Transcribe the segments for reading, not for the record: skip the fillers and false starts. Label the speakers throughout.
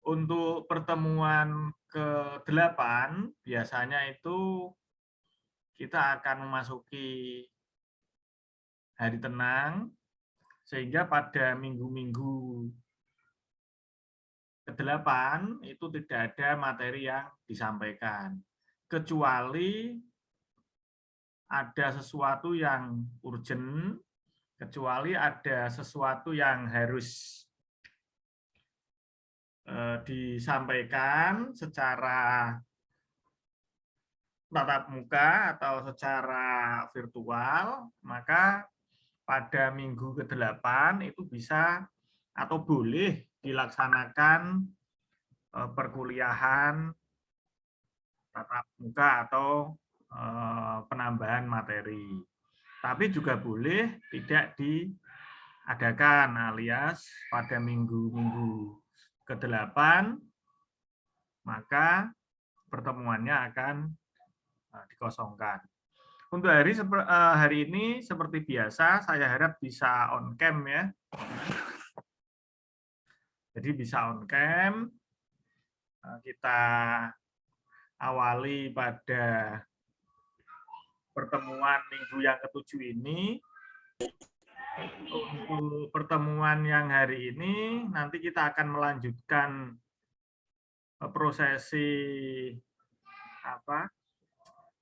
Speaker 1: Untuk pertemuan ke-8 biasanya itu kita akan memasuki hari tenang, sehingga pada minggu-minggu ke-8 itu tidak ada materi yang disampaikan. Kecuali ada sesuatu yang urgent, kecuali ada sesuatu yang harus disampaikan secara tatap muka atau secara virtual, maka pada minggu ke-8 itu bisa atau boleh dilaksanakan perkuliahan tatap muka atau penambahan materi. Tapi juga boleh tidak diadakan, alias pada minggu-minggu ke-8 maka pertemuannya akan dikosongkan. Untuk hari ini seperti biasa, saya harap bisa on cam ya. Jadi bisa on cam. Kita awali pada pertemuan minggu yang ke-7 ini. Untuk pertemuan yang hari ini, nanti kita akan melanjutkan prosesi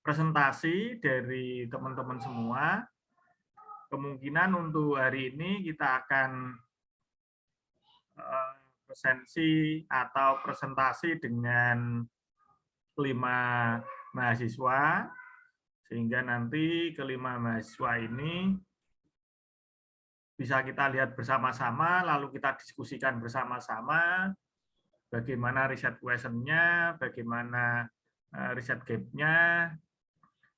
Speaker 1: presentasi dari teman-teman semua. Kemungkinan untuk hari ini kita akan presentasi dengan 5 mahasiswa, sehingga nanti kelima mahasiswa ini bisa kita lihat bersama-sama, lalu kita diskusikan bersama-sama bagaimana riset question-nya, bagaimana riset gap-nya,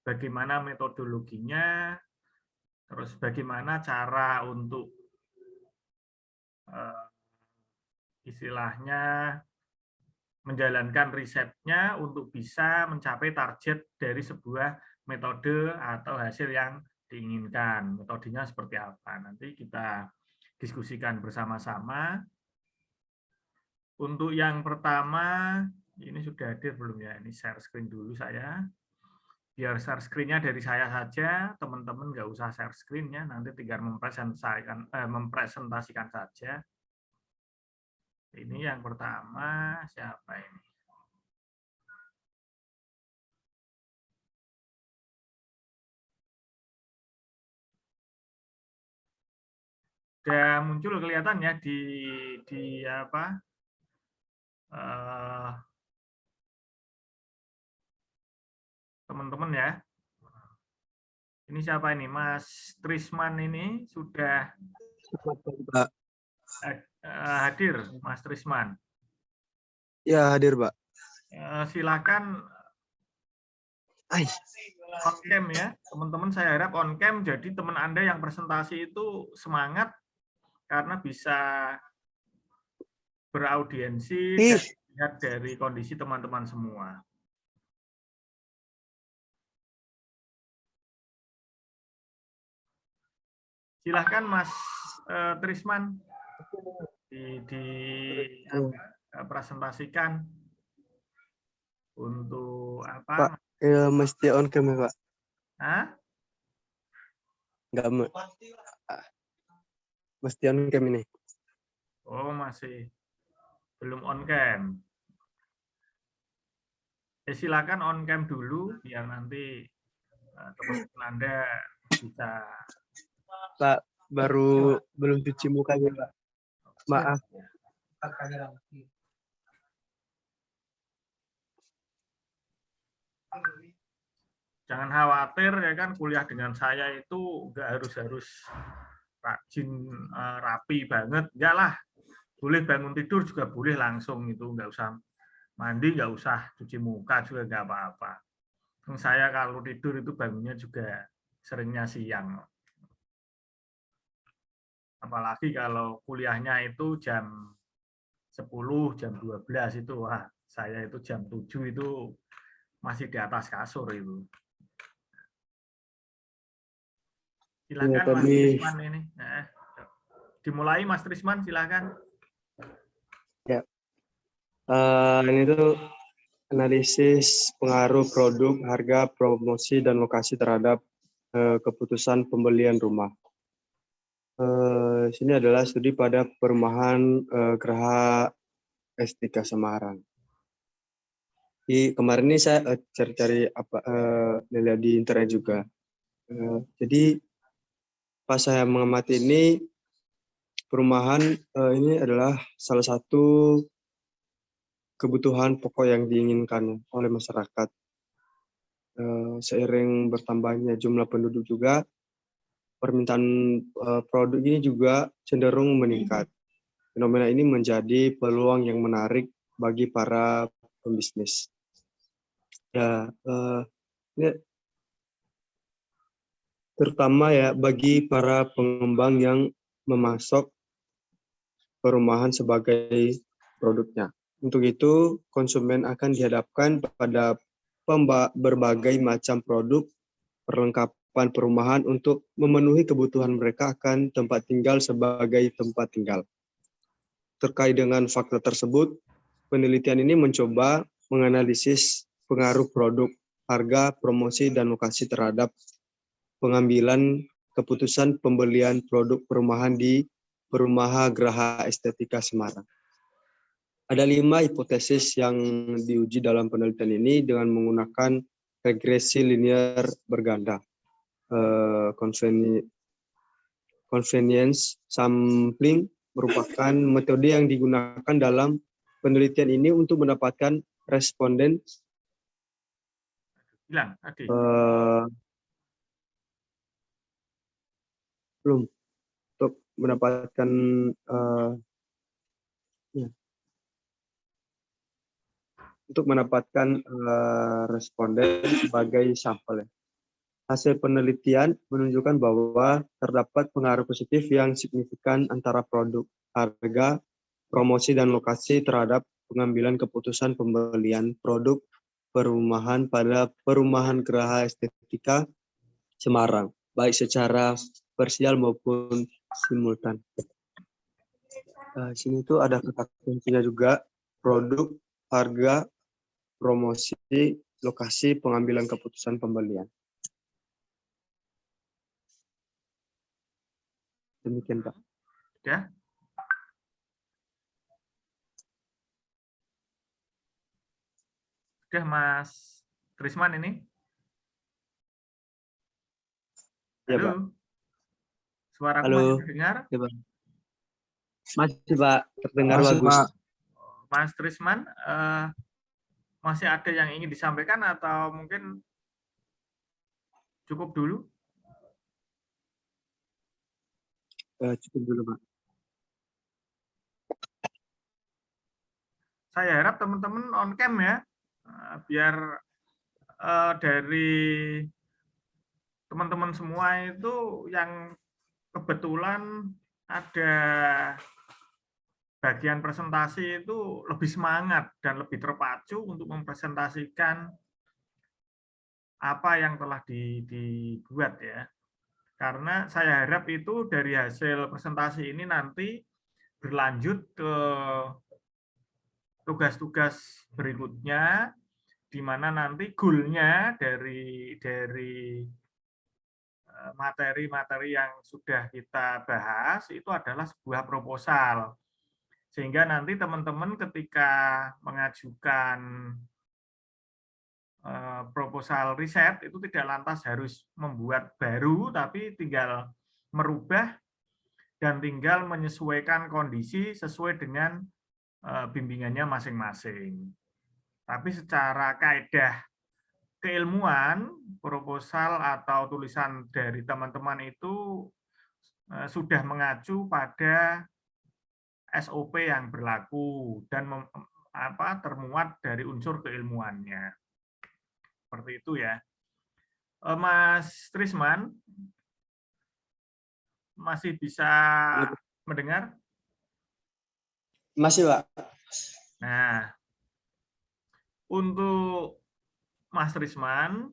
Speaker 1: bagaimana metodologinya, terus bagaimana cara untuk istilahnya menjalankan risetnya untuk bisa mencapai target dari sebuah metode atau hasil yang diinginkan. Metodenya seperti apa? Nanti kita diskusikan bersama-sama. Untuk yang pertama, ini sudah hadir belum ya? Ini share screen dulu saya. Biar share screen-nya dari saya saja, teman-teman nggak usah share screen-nya, nanti tinggal mempresentasikan saja. Ini yang pertama, siapa ini? Sudah muncul kelihatan ya di apa? Teman-teman ya. Ini siapa ini? Mas Trisman ini sudah hadir, Mas Trisman.
Speaker 2: Ya, hadir, Pak.
Speaker 1: Silakan on cam ya. Teman-teman saya harap on cam, jadi teman Anda yang presentasi itu semangat karena bisa beraudiensi dan lihat dari kondisi teman-teman semua. Silahkan Mas Trisman presentasikan untuk apa?
Speaker 2: Pak, mesti on cam ya, Pak?
Speaker 1: Hah?
Speaker 2: Enggak, mesti on cam ini.
Speaker 1: Oh, masih belum on cam. Silakan on cam dulu biar nanti teman-teman Anda bisa.
Speaker 2: Pak, baru belum cuci mukanya, Pak. Maaf.
Speaker 1: Jangan khawatir ya kan, kuliah dengan saya itu nggak harus rajin rapi banget, enggak lah. Boleh bangun tidur juga boleh langsung, itu nggak usah mandi, nggak usah cuci muka juga nggak apa-apa. Saya kalau tidur itu bangunnya juga seringnya siang. Apalagi kalau kuliahnya itu jam 10, jam 12 itu, wah saya itu jam 7 itu masih di atas kasur itu. Silakan Mas Trisman ini. Nah, dimulai Mas Trisman, silakan.
Speaker 2: Ya. Ini tuh analisis pengaruh produk, harga, promosi, dan lokasi terhadap keputusan pembelian rumah. Sini adalah studi pada perumahan Geraha S3 Semarang. Kemarin ini saya cari-cari lihat di internet juga. Jadi pas saya mengamati ini, perumahan ini adalah salah satu kebutuhan pokok yang diinginkan oleh masyarakat. Seiring bertambahnya jumlah penduduk juga, permintaan produk ini juga cenderung meningkat. Fenomena ini menjadi peluang yang menarik bagi para pembisnis. Ya, ini terutama ya bagi para pengembang yang memasok perumahan sebagai produknya. Untuk itu, konsumen akan dihadapkan pada berbagai macam produk perlengkapan perumahan untuk memenuhi kebutuhan mereka akan tempat tinggal sebagai tempat tinggal. Terkait dengan fakta tersebut, penelitian ini mencoba menganalisis pengaruh produk, harga, promosi, dan lokasi terhadap pengambilan keputusan pembelian produk perumahan di Perumahan Geraha Estetika Semarang. Ada 5 hipotesis yang diuji dalam penelitian ini dengan menggunakan regresi linear berganda, convenience sampling merupakan metode yang digunakan dalam penelitian ini untuk mendapatkan responden untuk mendapatkan responden sebagai sampel. Hasil penelitian menunjukkan bahwa terdapat pengaruh positif yang signifikan antara produk, harga, promosi, dan lokasi terhadap pengambilan keputusan pembelian produk perumahan pada Perumahan Geraha Estetika Semarang, baik secara parsial maupun simultan. Sini tuh ada kata kuncinya juga, produk, harga, promosi, lokasi, pengambilan keputusan pembelian. Demikian, Pak.
Speaker 1: Ya. Sudah, Mas Trisman ini?
Speaker 2: Ya,
Speaker 1: Halo?
Speaker 2: Pak.
Speaker 1: Suara
Speaker 2: Halo.
Speaker 1: masih terdengar?
Speaker 2: Ya, Pak. Masih, Pak. Terdengar
Speaker 3: masih,
Speaker 2: bagus.
Speaker 3: Pak.
Speaker 1: Mas Trisman, masih ada yang ingin disampaikan atau mungkin cukup dulu?
Speaker 2: Cukup dulu, Pak.
Speaker 1: Saya harap teman-teman on cam ya, biar dari teman-teman semua itu yang kebetulan ada bagian presentasi itu lebih semangat dan lebih terpacu untuk mempresentasikan apa yang telah dibuat ya. Karena saya harap itu dari hasil presentasi ini nanti berlanjut ke tugas-tugas berikutnya, di mana nanti goal-nya dari materi-materi yang sudah kita bahas itu adalah sebuah proposal. Sehingga nanti teman-teman ketika mengajukan proposal riset itu tidak lantas harus membuat baru, tapi tinggal merubah dan tinggal menyesuaikan kondisi sesuai dengan bimbingannya masing-masing. Tapi secara kaedah keilmuan, proposal atau tulisan dari teman-teman itu sudah mengacu pada SOP yang berlaku dan termuat dari unsur keilmuannya. Seperti itu ya. Mas Trisman, masih bisa mendengar?
Speaker 2: Masih, Pak.
Speaker 1: Nah, untuk Mas Trisman,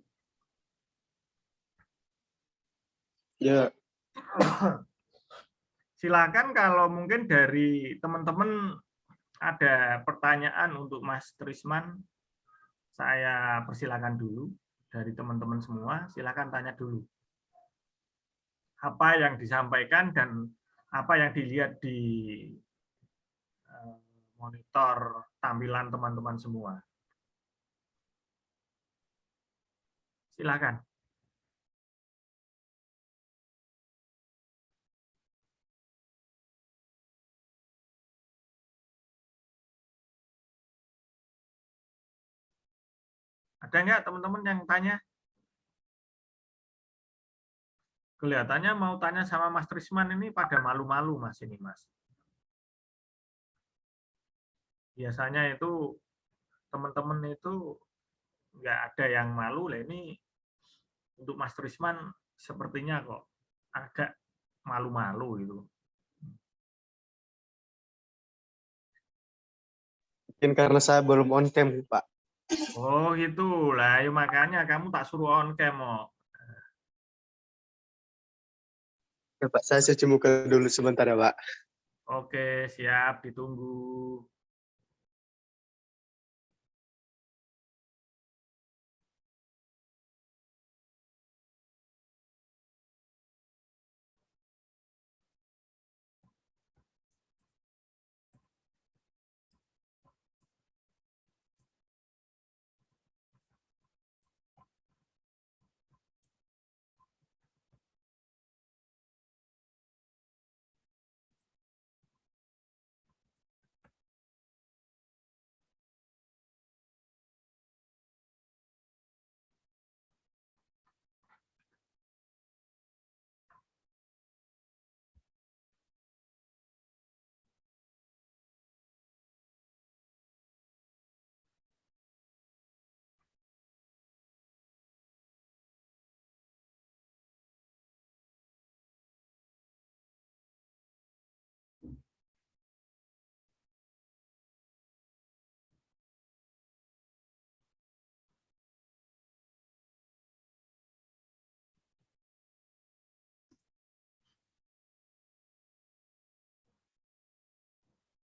Speaker 2: ya,
Speaker 1: silakan kalau mungkin dari teman-teman ada pertanyaan untuk Mas Trisman, saya persilakan dulu dari teman-teman semua, silakan tanya dulu. Apa yang disampaikan dan apa yang dilihat di monitor tampilan teman-teman semua. Silakan. Ada nggak teman-teman yang tanya? Kelihatannya mau tanya sama Mas Trisman ini pada malu-malu Mas ini Mas. Biasanya itu teman-teman itu nggak ada yang malu lah, ini untuk Mas Trisman sepertinya kok agak malu-malu gitu.
Speaker 2: Mungkin karena saya belum on cam, Pak.
Speaker 1: Oh gitu lah, ya makanya kamu tak suruh on cam. Oh.
Speaker 2: Ya, Pak, saya cuci muka dulu sebentar ya, Pak.
Speaker 1: Oke, siap, ditunggu.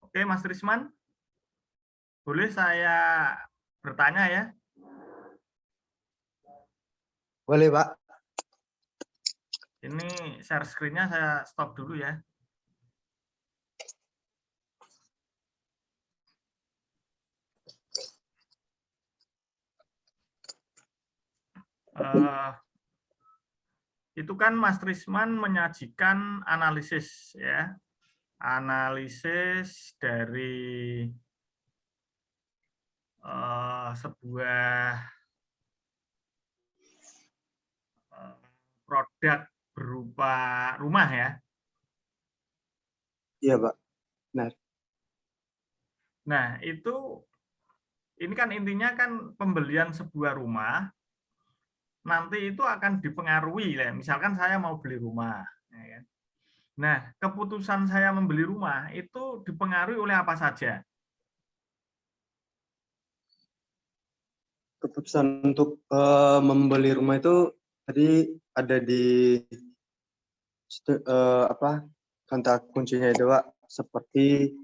Speaker 1: Oke, Mas Trisman, boleh saya bertanya ya?
Speaker 2: Boleh, Pak.
Speaker 1: Ini share screen-nya saya stop dulu ya. Itu kan Mas Trisman menyajikan analisis ya, analisis dari sebuah produk berupa rumah ya.
Speaker 2: Iya, Pak. Benar.
Speaker 1: Nah, itu ini kan intinya kan pembelian sebuah rumah nanti itu akan dipengaruhi ya. Misalkan saya mau beli rumah, ya kan? Nah, keputusan saya membeli rumah itu dipengaruhi oleh apa saja?
Speaker 2: Keputusan untuk membeli rumah itu tadi ada di kata kuncinya itu, Pak. Seperti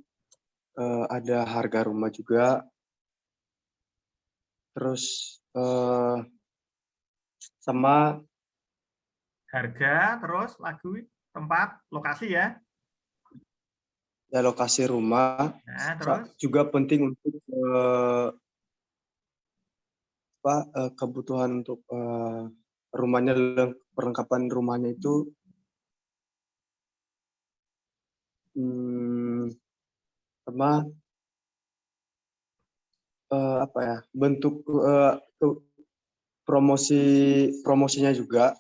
Speaker 2: ada harga rumah juga, terus sama
Speaker 1: Harga, terus lagu, tempat, lokasi ya.
Speaker 2: ya lokasi rumah.
Speaker 1: Nah, terus
Speaker 2: Juga penting untuk kebutuhan untuk rumahnya, perlengkapan rumahnya itu sama bentuk promosinya juga,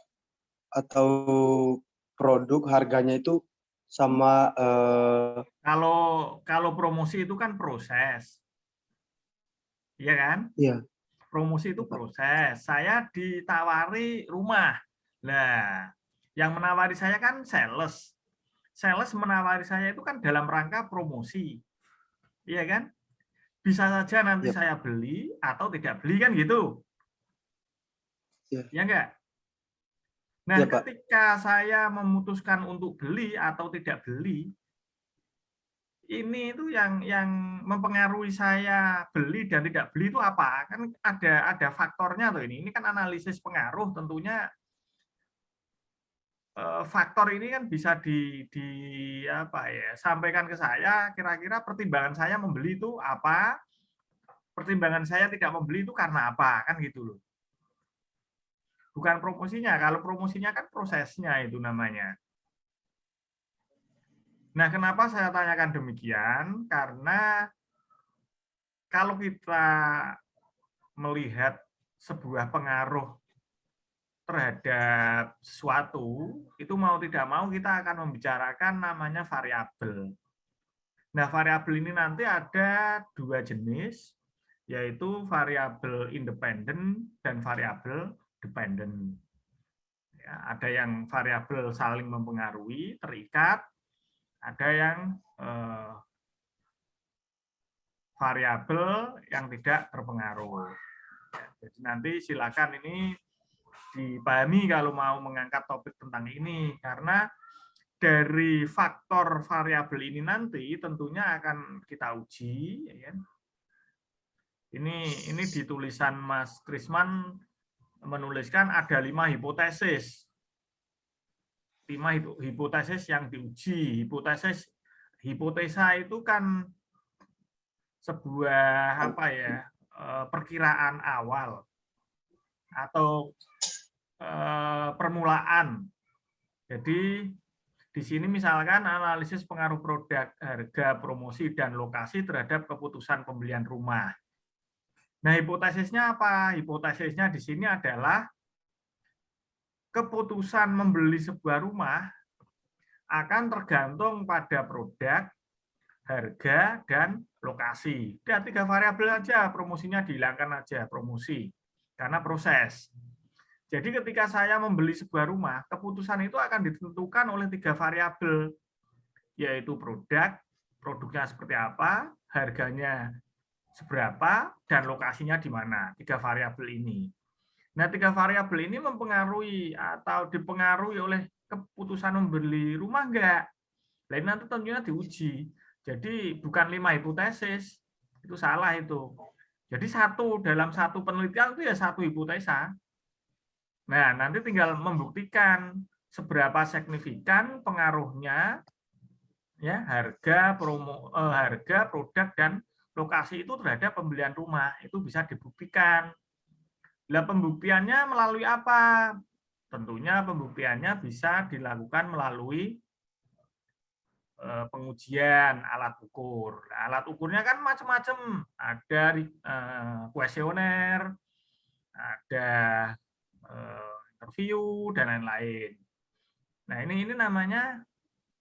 Speaker 2: atau produk harganya itu sama.
Speaker 1: kalau promosi itu kan proses, iya kan?
Speaker 2: Iya.
Speaker 1: Promosi itu proses. Saya ditawari rumah. Nah, yang menawari saya kan sales. Sales menawari saya itu kan dalam rangka promosi, iya kan? Bisa saja nanti
Speaker 2: Iya.
Speaker 1: saya beli atau tidak beli kan gitu,
Speaker 2: Iya.
Speaker 1: ya enggak? Nah,
Speaker 2: Iya, Pak.
Speaker 1: ketika saya memutuskan untuk beli atau tidak beli, ini itu yang mempengaruhi saya beli dan tidak beli itu apa? Kan ada faktornya tuh ini. Ini kan analisis pengaruh tentunya faktor ini kan bisa di apa ya, sampaikan ke saya kira-kira pertimbangan saya membeli itu apa? Pertimbangan saya tidak membeli itu karena apa? Kan gitu loh. Bukan promosinya. Kalau promosinya kan prosesnya itu namanya. Nah, kenapa saya tanyakan demikian? Karena kalau kita melihat sebuah pengaruh terhadap sesuatu, itu mau tidak mau kita akan membicarakan namanya variabel. Nah, variabel ini nanti ada dua jenis, yaitu variabel independen dan variabel dependen. Ya, ada yang variabel saling mempengaruhi, terikat, ada yang variabel yang tidak terpengaruh. Ya, jadi nanti silakan ini dipahami kalau mau mengangkat topik tentang ini, karena dari faktor variabel ini nanti tentunya akan kita uji. Ya. Ini di tulisan Mas Trisman menuliskan ada 5 hipotesis. 5 hipotesis yang diuji. Hipotesa itu kan sebuah apa ya, perkiraan awal atau permulaan. Jadi di sini misalkan analisis pengaruh produk, harga, promosi, dan lokasi terhadap keputusan pembelian rumah. Nah, hipotesisnya apa? Hipotesisnya di sini adalah keputusan membeli sebuah rumah akan tergantung pada produk, harga, dan lokasi. Dan 3 variabel aja, promosinya dihilangkan aja, promosi. Karena proses. Jadi ketika saya membeli sebuah rumah, keputusan itu akan ditentukan oleh 3 variabel, yaitu produk, produknya seperti apa, harganya seberapa, dan lokasinya di mana. 3 variabel ini. Nah, 3 variabel ini mempengaruhi atau dipengaruhi oleh keputusan membeli rumah enggak? Lain nanti tentunya diuji. Jadi bukan 5 hipotesis, itu salah itu. Jadi dalam satu penelitian itu ya 1 hipotesa. Nah, nanti tinggal membuktikan seberapa signifikan pengaruhnya ya harga, produk dan lokasi itu terhadap pembelian rumah. Itu bisa dibuktikan. Nah, pembuktiannya melalui apa? Tentunya pembuktiannya bisa dilakukan melalui pengujian alat ukur. Nah, alat ukurnya kan macam-macam. Ada kuesioner, ada interview, dan lain-lain. Nah, ini namanya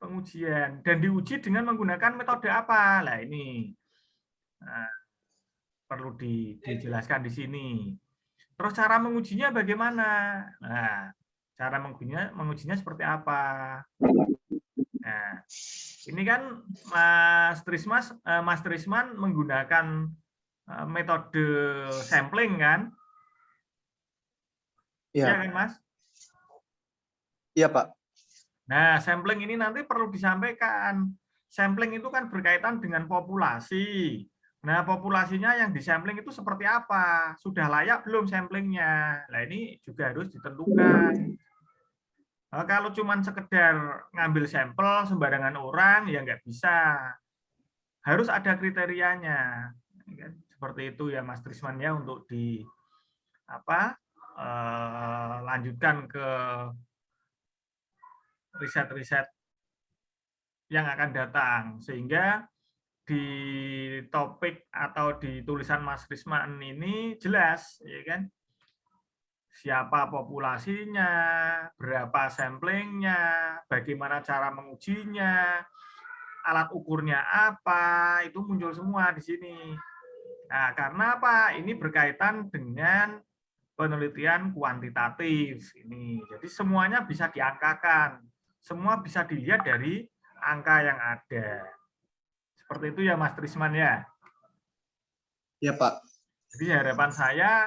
Speaker 1: pengujian. Dan diuji dengan menggunakan metode apa? Nah, ini perlu dijelaskan di sini. Terus cara mengujinya bagaimana? Nah, cara mengujinya seperti apa? Nah, ini kan Mas Trisman menggunakan metode sampling kan? Iya kan, Mas?
Speaker 2: Iya, Pak.
Speaker 1: Nah, sampling ini nanti perlu disampaikan. Sampling itu kan berkaitan dengan populasi. Nah, populasinya yang disampling itu seperti apa? Sudah layak belum samplingnya? Nah, ini juga harus ditentukan. Nah, kalau cuma sekedar ngambil sampel sembarangan orang, ya nggak bisa. Harus ada kriterianya. Seperti itu ya, Mas Trisman ya, untuk lanjutkan ke riset-riset yang akan datang, sehingga di topik atau di tulisan Mas Trisman ini jelas, ya kan? Siapa populasinya, berapa samplingnya, bagaimana cara mengujinya, alat ukurnya apa, itu muncul semua di sini. Nah, karena apa? Ini berkaitan dengan penelitian kuantitatif ini. Jadi semuanya bisa diangkakan, semua bisa dilihat dari angka yang ada. Seperti itu ya, Mas Trisman ya.
Speaker 2: Ya, Pak.
Speaker 1: Jadi harapan saya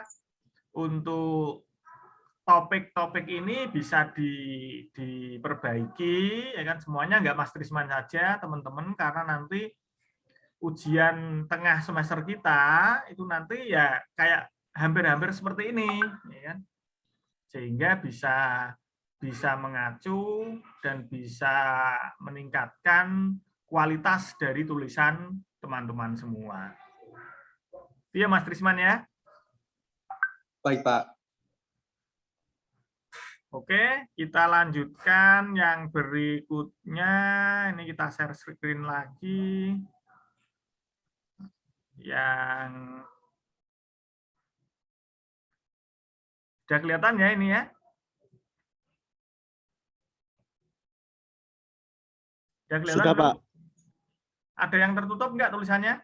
Speaker 1: untuk topik-topik ini bisa diperbaiki, ya kan, semuanya nggak Mas Trisman saja, teman-teman, karena nanti ujian tengah semester kita itu nanti ya kayak hampir-hampir seperti ini, ya kan? Sehingga bisa mengacu dan bisa meningkatkan kualitas dari tulisan teman-teman semua. Iya Mas Trisman ya.
Speaker 2: Baik, Pak.
Speaker 1: Oke, kita lanjutkan yang berikutnya. Ini kita share screen lagi. Yang sudah kelihatan ya ini ya. Sudah kelihatan?
Speaker 3: Sudah, Pak.
Speaker 1: Ada yang tertutup enggak tulisannya?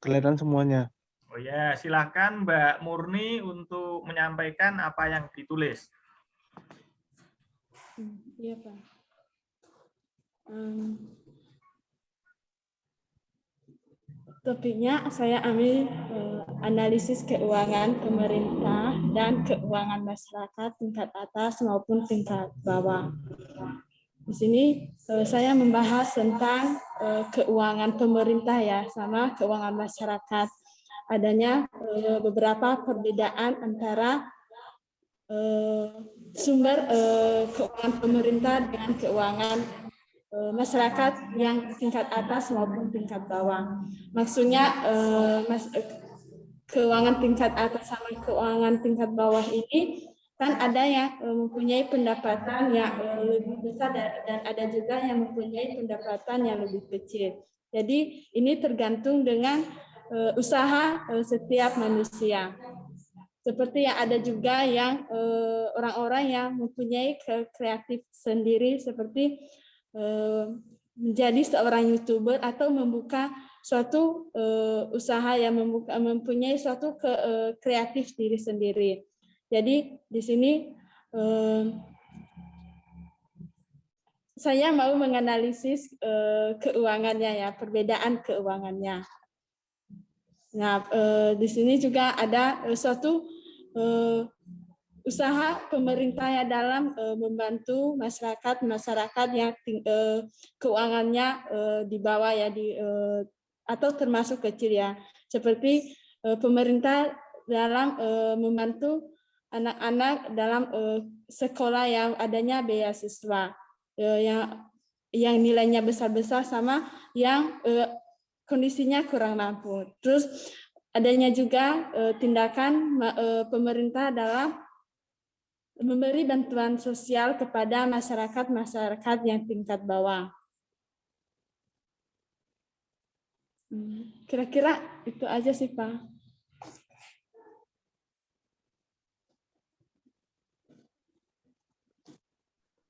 Speaker 3: Kelihatan semuanya.
Speaker 1: Oh ya, silakan Mbak Murni untuk menyampaikan apa yang ditulis.
Speaker 4: Iya, Pak. Topiknya saya ambil analisis keuangan pemerintah dan keuangan masyarakat tingkat atas maupun tingkat bawah. Di sini saya membahas tentang keuangan pemerintah ya, sama keuangan masyarakat. Adanya beberapa perbedaan antara sumber keuangan pemerintah dengan keuangan masyarakat yang tingkat atas maupun tingkat bawah. Maksudnya keuangan tingkat atas sama keuangan tingkat bawah ini kan ada yang mempunyai pendapatan yang lebih besar dan ada juga yang mempunyai pendapatan yang lebih kecil. Jadi ini tergantung dengan usaha setiap manusia. Seperti yang ada juga yang orang-orang yang mempunyai kreatif sendiri seperti menjadi seorang YouTuber atau membuka suatu usaha yang mempunyai suatu kreatif diri sendiri. Jadi di sini saya mau menganalisis keuangannya ya, perbedaan keuangannya. Nah, di sini juga ada suatu usaha pemerintah ya dalam membantu masyarakat yang keuangannya di bawah ya atau termasuk kecil ya, seperti pemerintah dalam membantu anak-anak dalam sekolah yang adanya beasiswa yang nilainya besar-besar sama yang kondisinya kurang mampu. Terus adanya juga tindakan pemerintah dalam memberi bantuan sosial kepada masyarakat yang tingkat bawah. Kira-kira itu aja sih, Pak.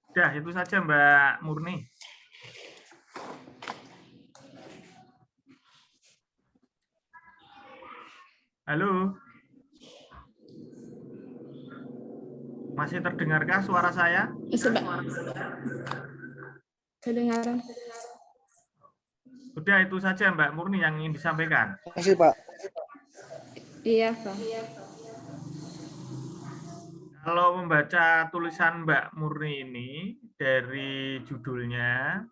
Speaker 1: Sudah, itu saja Mbak Murni. Halo. Masih terdengarkah suara saya?
Speaker 4: Kedengaran.
Speaker 1: Sudah, itu saja Mbak Murni yang ingin disampaikan.
Speaker 3: Terima kasih, Pak.
Speaker 4: Iya, Pak.
Speaker 1: Kalau membaca tulisan Mbak Murni ini dari judulnya,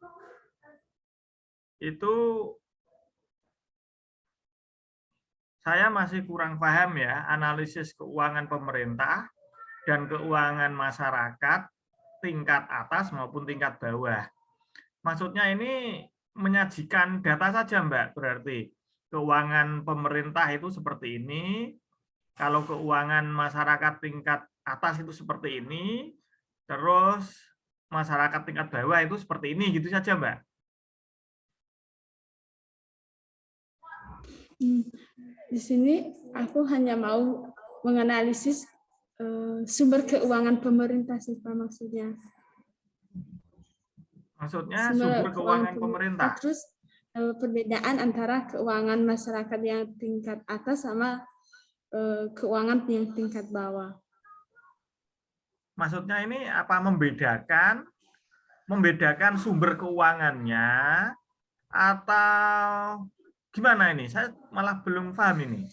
Speaker 1: itu saya masih kurang paham ya, analisis keuangan pemerintah dan keuangan masyarakat tingkat atas maupun tingkat bawah. Maksudnya ini menyajikan data saja, Mbak, berarti keuangan pemerintah itu seperti ini, kalau keuangan masyarakat tingkat atas itu seperti ini, terus masyarakat tingkat bawah itu seperti ini, gitu saja, Mbak.
Speaker 4: Di sini aku hanya mau menganalisis sumber keuangan pemerintah sih, Pak, maksudnya.
Speaker 1: Maksudnya sumber keuangan pemerintah.
Speaker 4: Terus perbedaan antara keuangan masyarakat yang tingkat atas sama keuangan yang tingkat bawah.
Speaker 1: Maksudnya ini apa membedakan sumber keuangannya atau gimana ini? Saya malah belum paham ini.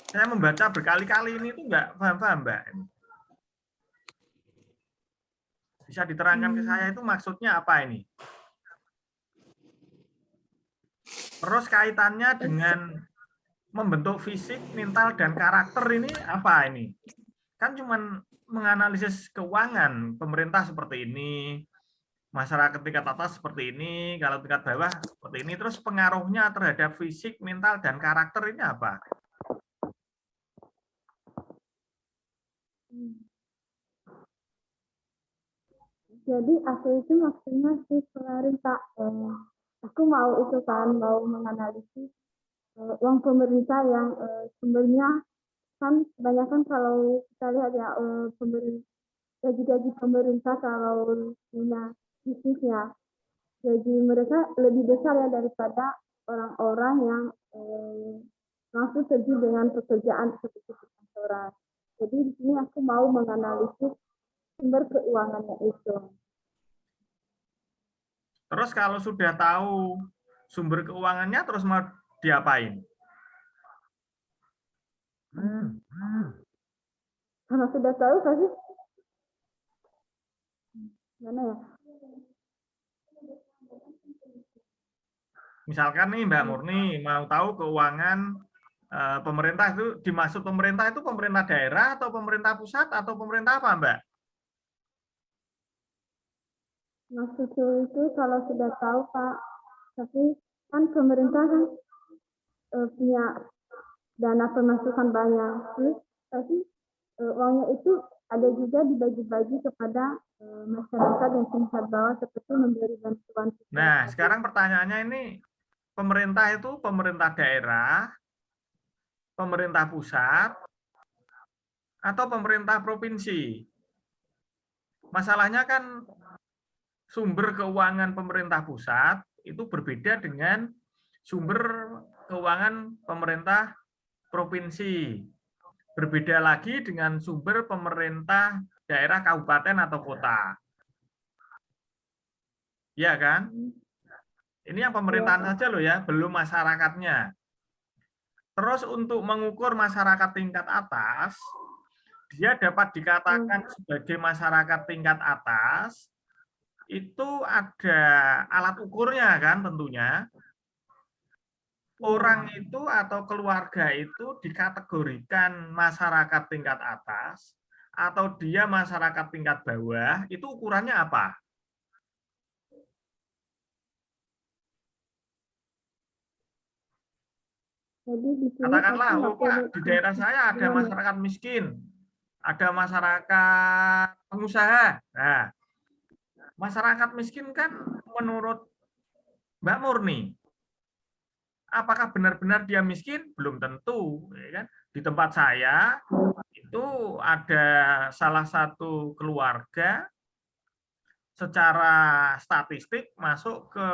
Speaker 1: Saya membaca berkali-kali ini tuh nggak paham-paham, Mbak. Bisa diterangkan ke saya itu maksudnya apa ini? Terus kaitannya dengan membentuk fisik, mental, dan karakter ini apa ini? Kan cuman menganalisis keuangan pemerintah seperti ini, masyarakat tingkat atas seperti ini, kalau tingkat bawah seperti ini, terus pengaruhnya terhadap fisik, mental, dan karakter ini apa?
Speaker 4: Jadi aku itu maksudnya sih kemarin Kak, aku mau itu kan mau menganalisis uang pemerintah yang sumbernya kan kebanyakan kalau kita lihat ya gaji-gaji pemerintah kalau punya bisnisnya, gaji mereka lebih besar ya daripada orang-orang yang langsung terjun dengan pekerjaan seperti kantoran. Jadi di sini aku mau menganalisis sumber keuangannya itu.
Speaker 1: Terus kalau sudah tahu sumber keuangannya, terus mau diapain?
Speaker 4: Karena sudah tahu pasti gimana ya?
Speaker 1: Misalkan nih Mbak Murni mau tahu keuangan pemerintah itu, dimaksud pemerintah itu pemerintah daerah atau pemerintah pusat atau pemerintah apa Mbak?
Speaker 4: Maksudku itu kalau sudah tahu Pak, tapi kan pemerintah kan punya dana pemasukan banyak, terus tapi uangnya itu ada juga dibagi-bagi kepada masyarakat yang tingkat bawah seperti memberi bantuan.
Speaker 1: Nah, sekarang pertanyaannya ini, pemerintah itu pemerintah daerah, pemerintah pusat, atau pemerintah provinsi? Masalahnya kan sumber keuangan pemerintah pusat itu berbeda dengan sumber keuangan pemerintah provinsi. Berbeda lagi dengan sumber pemerintah daerah, kabupaten, atau kota. Iya kan? Ini yang pemerintahan saja loh ya, belum masyarakatnya. Terus untuk mengukur masyarakat tingkat atas, dia dapat dikatakan sebagai masyarakat tingkat atas, itu ada alat ukurnya kan tentunya. Orang itu atau keluarga itu dikategorikan masyarakat tingkat atas atau dia masyarakat tingkat bawah, itu ukurannya apa?
Speaker 4: Jadi di sini
Speaker 1: Katakanlah,
Speaker 4: aku
Speaker 1: oh Pak, di daerah saya ada masyarakat miskin, ada masyarakat pengusaha. Nah, masyarakat miskin kan menurut Mbak Murni, apakah benar-benar dia miskin? Belum tentu. Ya kan? Di tempat saya, itu ada salah satu keluarga secara statistik masuk ke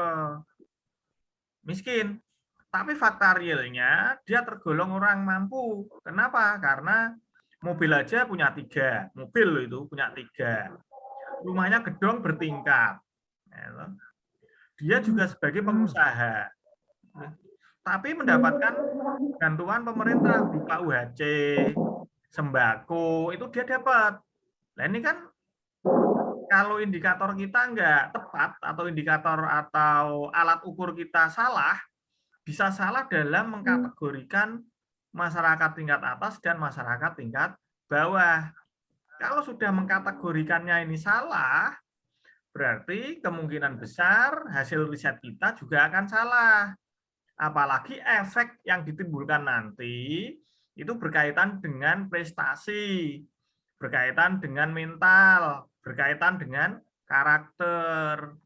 Speaker 1: miskin. Tapi fakta realnya dia tergolong orang mampu. Kenapa? Karena mobil aja punya 3. Mobil itu punya 3. Rumahnya gedung bertingkat. Dia juga sebagai pengusaha. Tapi mendapatkan bantuan pemerintah berupa UHC, sembako, itu dia dapat. Nah ini kan kalau indikator kita nggak tepat atau indikator atau alat ukur kita salah, bisa salah dalam mengkategorikan masyarakat tingkat atas dan masyarakat tingkat bawah. Kalau sudah mengkategorikannya ini salah, berarti kemungkinan besar hasil riset kita juga akan salah. Apalagi efek yang ditimbulkan nanti itu berkaitan dengan prestasi, berkaitan dengan mental, berkaitan dengan karakter.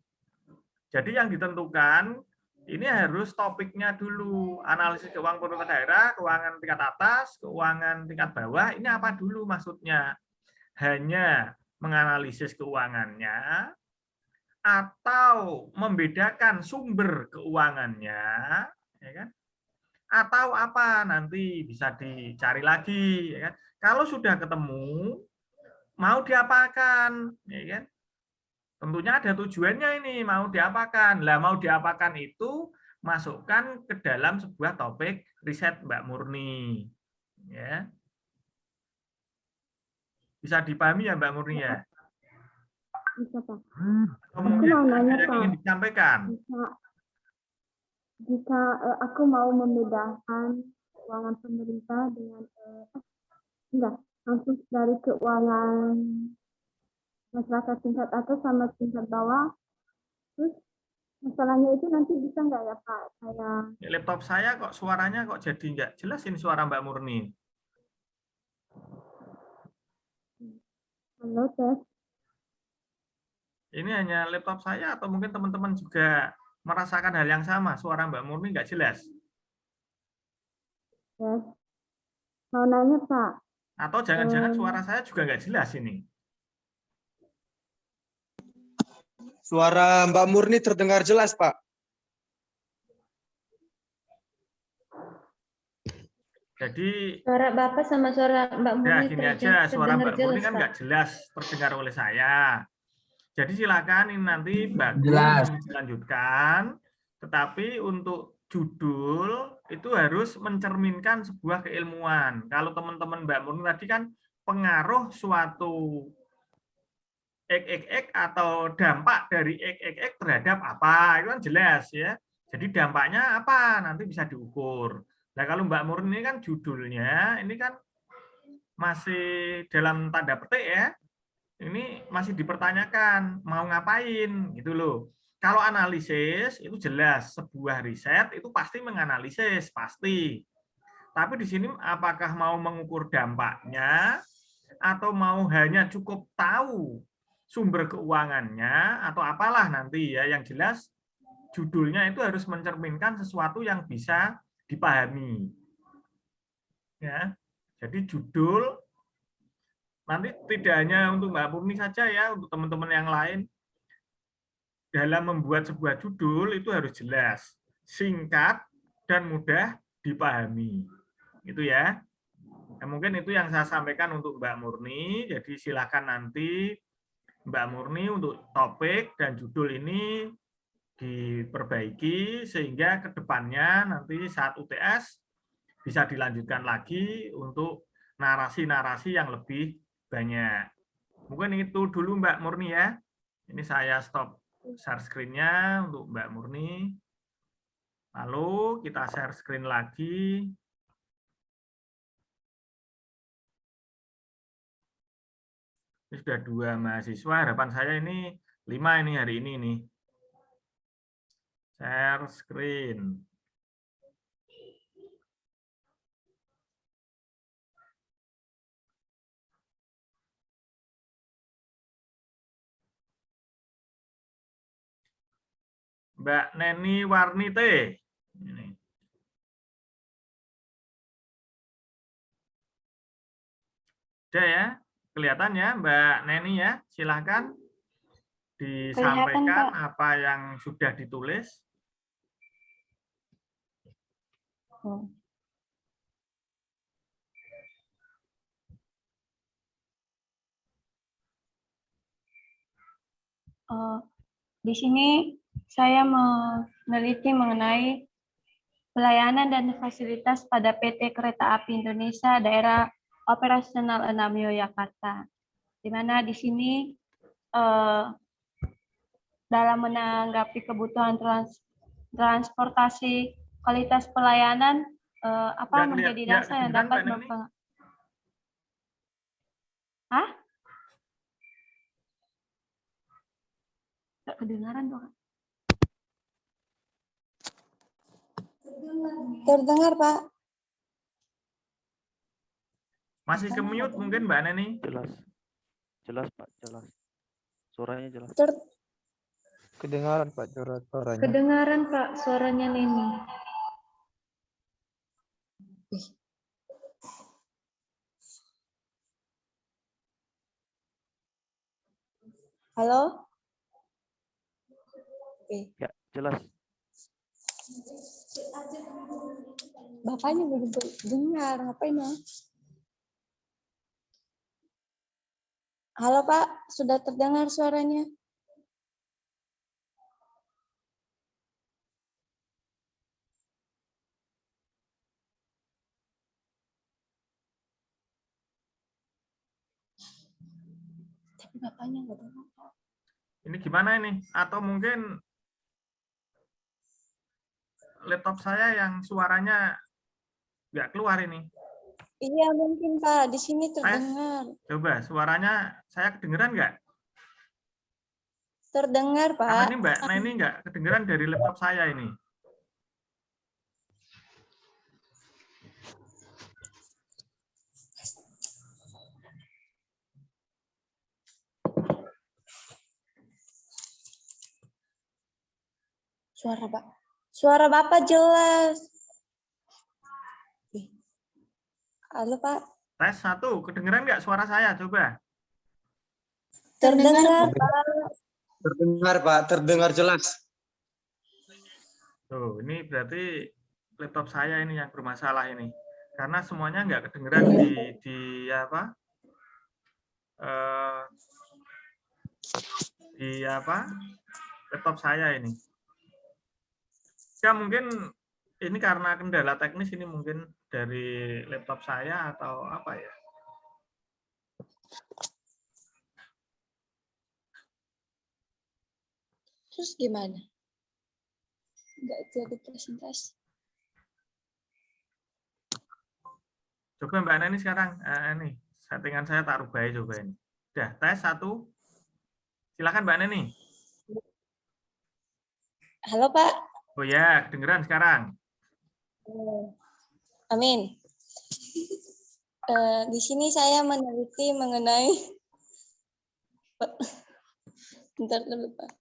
Speaker 1: Jadi yang ditentukan ini harus topiknya dulu, analisis keuangan pemerintah daerah, keuangan tingkat atas, keuangan tingkat bawah, ini apa dulu maksudnya? Hanya menganalisis keuangannya atau membedakan sumber keuangannya, ya kan? Atau apa nanti bisa dicari lagi, ya kan? Kalau sudah ketemu, mau diapakan, ya kan? Tentunya ada tujuannya ini, mau diapakan. Lah mau diapakan itu masukkan ke dalam sebuah topik riset Mbak Murni. Ya. Bisa dipahami ya Mbak Murni ya?
Speaker 4: Bisa Pak.
Speaker 1: Kemudian
Speaker 4: Aku mau nanya
Speaker 1: ada yang
Speaker 4: Pak.
Speaker 1: ingin disampaikan.
Speaker 4: Bisa. jika aku mau membedakan keuangan pemerintah dengan enggak, langsung dari keuangan masyarakat tingkat atas sama tingkat bawah, terus masalahnya itu nanti bisa nggak ya Pak?
Speaker 1: Laptop saya kok suaranya kok jadi nggak jelas ini suara Mbak Murni.
Speaker 4: Halo, tes.
Speaker 1: Ini hanya laptop saya atau mungkin teman-teman juga merasakan hal yang sama, suara Mbak Murni nggak jelas?
Speaker 4: Tes. Mau nanya Pak,
Speaker 1: Atau jangan-jangan suara saya juga nggak jelas ini?
Speaker 2: Suara Mbak Murni terdengar jelas, Pak.
Speaker 1: Jadi
Speaker 4: suara Bapak sama suara Mbak
Speaker 1: ya
Speaker 4: Murni
Speaker 1: gini aja, suara
Speaker 4: terdengar
Speaker 1: Mbak Murni
Speaker 4: jelas
Speaker 1: kan
Speaker 4: Pak.
Speaker 1: nggak jelas terdengar oleh saya. Jadi silakan ini nanti bagus
Speaker 3: Jelas.
Speaker 1: dilanjutkan, tetapi untuk judul itu harus mencerminkan sebuah keilmuan. Kalau teman-teman Mbak Murni tadi kan pengaruh suatu x atau dampak dari x terhadap apa, itu kan jelas ya. Jadi dampaknya apa nanti bisa diukur. Nah kalau Mbak Murni kan judulnya ini kan masih dalam tanda petik ya. Ini masih dipertanyakan mau ngapain gitu loh. Kalau analisis itu jelas sebuah riset itu pasti menganalisis pasti. Tapi di sini apakah mau mengukur dampaknya atau mau hanya cukup tahu sumber keuangannya atau apalah nanti ya, yang jelas judulnya itu harus mencerminkan sesuatu yang bisa dipahami. Ya. Jadi judul nanti tidak hanya untuk Mbak Murni saja ya, untuk teman-teman yang lain. Dalam membuat sebuah judul itu harus jelas, singkat, dan mudah dipahami. Itu ya. Nah, mungkin itu yang saya sampaikan untuk Mbak Murni. Jadi silakan nanti Mbak Murni untuk topik dan judul ini diperbaiki sehingga ke depannya nanti saat UTS bisa dilanjutkan lagi untuk narasi-narasi yang lebih banyak. Mungkin itu dulu Mbak Murni ya. Ini saya stop share screen-nya untuk Mbak Murni. Lalu kita share screen lagi. Ini sudah 2 mahasiswa, harapan saya ini 5 ini hari ini nih. Share screen. Mbak Neni Warnite. Ini. Udah ya, kelihatan ya Mbak Neni ya, silahkan disampaikan apa yang sudah ditulis.
Speaker 5: Di sini saya meneliti mengenai pelayanan dan fasilitas pada PT Kereta Api Indonesia Daerah Operasional 6 Yogyakarta. Di mana di sini dalam menanggapi kebutuhan transportasi kualitas pelayanan apa menjadi dasar yang dapat mempengaruhi. Hah? Nggak kedengaran dong.
Speaker 6: Terdengar, Pak.
Speaker 1: Masih ke mute mungkin Mbak Neni?
Speaker 7: Jelas. Jelas, Pak, jelas. Suaranya jelas.
Speaker 3: Kedengaran Pak suaranya.
Speaker 5: Kedengaran Pak suaranya Neni.
Speaker 6: Halo?
Speaker 7: Ya, jelas.
Speaker 6: Bapaknya belum dengar, ngapain ya? Halo Pak, sudah terdengar suaranya? Tapi bapaknya nggak dengar.
Speaker 1: Ini gimana ini? Atau mungkin laptop saya yang suaranya nggak keluar ini.
Speaker 6: Iya mungkin Pak, di sini
Speaker 1: Tes,
Speaker 6: terdengar.
Speaker 1: coba suaranya saya kedengeran nggak?
Speaker 6: Terdengar
Speaker 1: Karena
Speaker 6: Pak.
Speaker 1: ini Mbak Neni nggak kedengeran dari laptop saya ini.
Speaker 6: Suara Bapak jelas. Halo Pak.
Speaker 1: Tes 1, kedengeran nggak suara saya? Coba.
Speaker 6: Terdengar Pak.
Speaker 2: Terdengar Pak, terdengar jelas.
Speaker 1: Tuh, ini berarti laptop saya ini yang bermasalah ini. Karena semuanya nggak kedengeran di apa? Di apa? Laptop saya ini. Ya mungkin ini karena kendala teknis ini mungkin dari laptop saya atau apa ya?
Speaker 6: Terus gimana? Nggak jadi presentasi.
Speaker 1: Coba Mbak Neni sekarang, ini settingan saya tak rubah coba ini. Udah, tes 1. Silakan Mbak Neni.
Speaker 6: Halo Pak.
Speaker 1: Oh ya, kedengeran sekarang.
Speaker 6: Amin. Di sini saya meneliti mengenai bentar dulu Pak.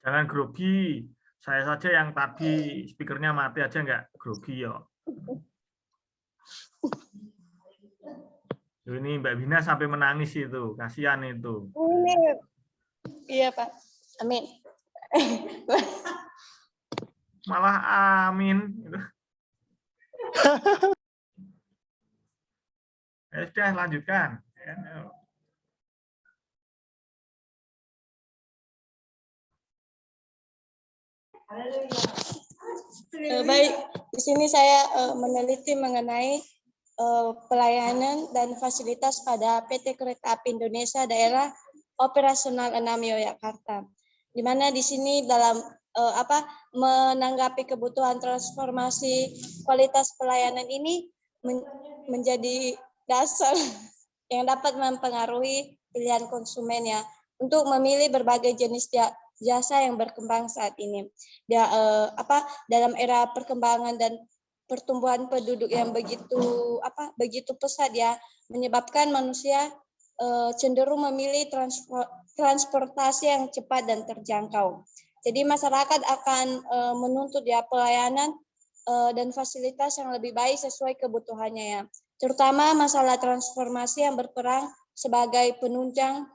Speaker 1: Jangan grogi. Saya saja yang tadi speakernya mati aja nggak grogi ya. Ini Mbak Bina sampai menangis itu, kasihan itu.
Speaker 6: Iya Pak. Amin.
Speaker 1: Malah amin. Ya sudah, lanjutkan.
Speaker 6: Baik, di sini saya meneliti mengenai pelayanan dan fasilitas pada PT Kereta Api Indonesia Daerah Operasional 6 Yogyakarta. Di mana di sini dalam menanggapi kebutuhan transformasi kualitas pelayanan ini menjadi dasar yang dapat mempengaruhi pilihan konsumen ya untuk memilih berbagai jenis jasa yang berkembang saat ini. Dalam era perkembangan dan pertumbuhan penduduk yang begitu pesat ya, menyebabkan manusia cenderung memilih transportasi yang cepat dan terjangkau. Jadi masyarakat akan menuntut ya pelayanan dan fasilitas yang lebih baik sesuai kebutuhannya ya. Terutama masalah transformasi yang berperan sebagai penunjang,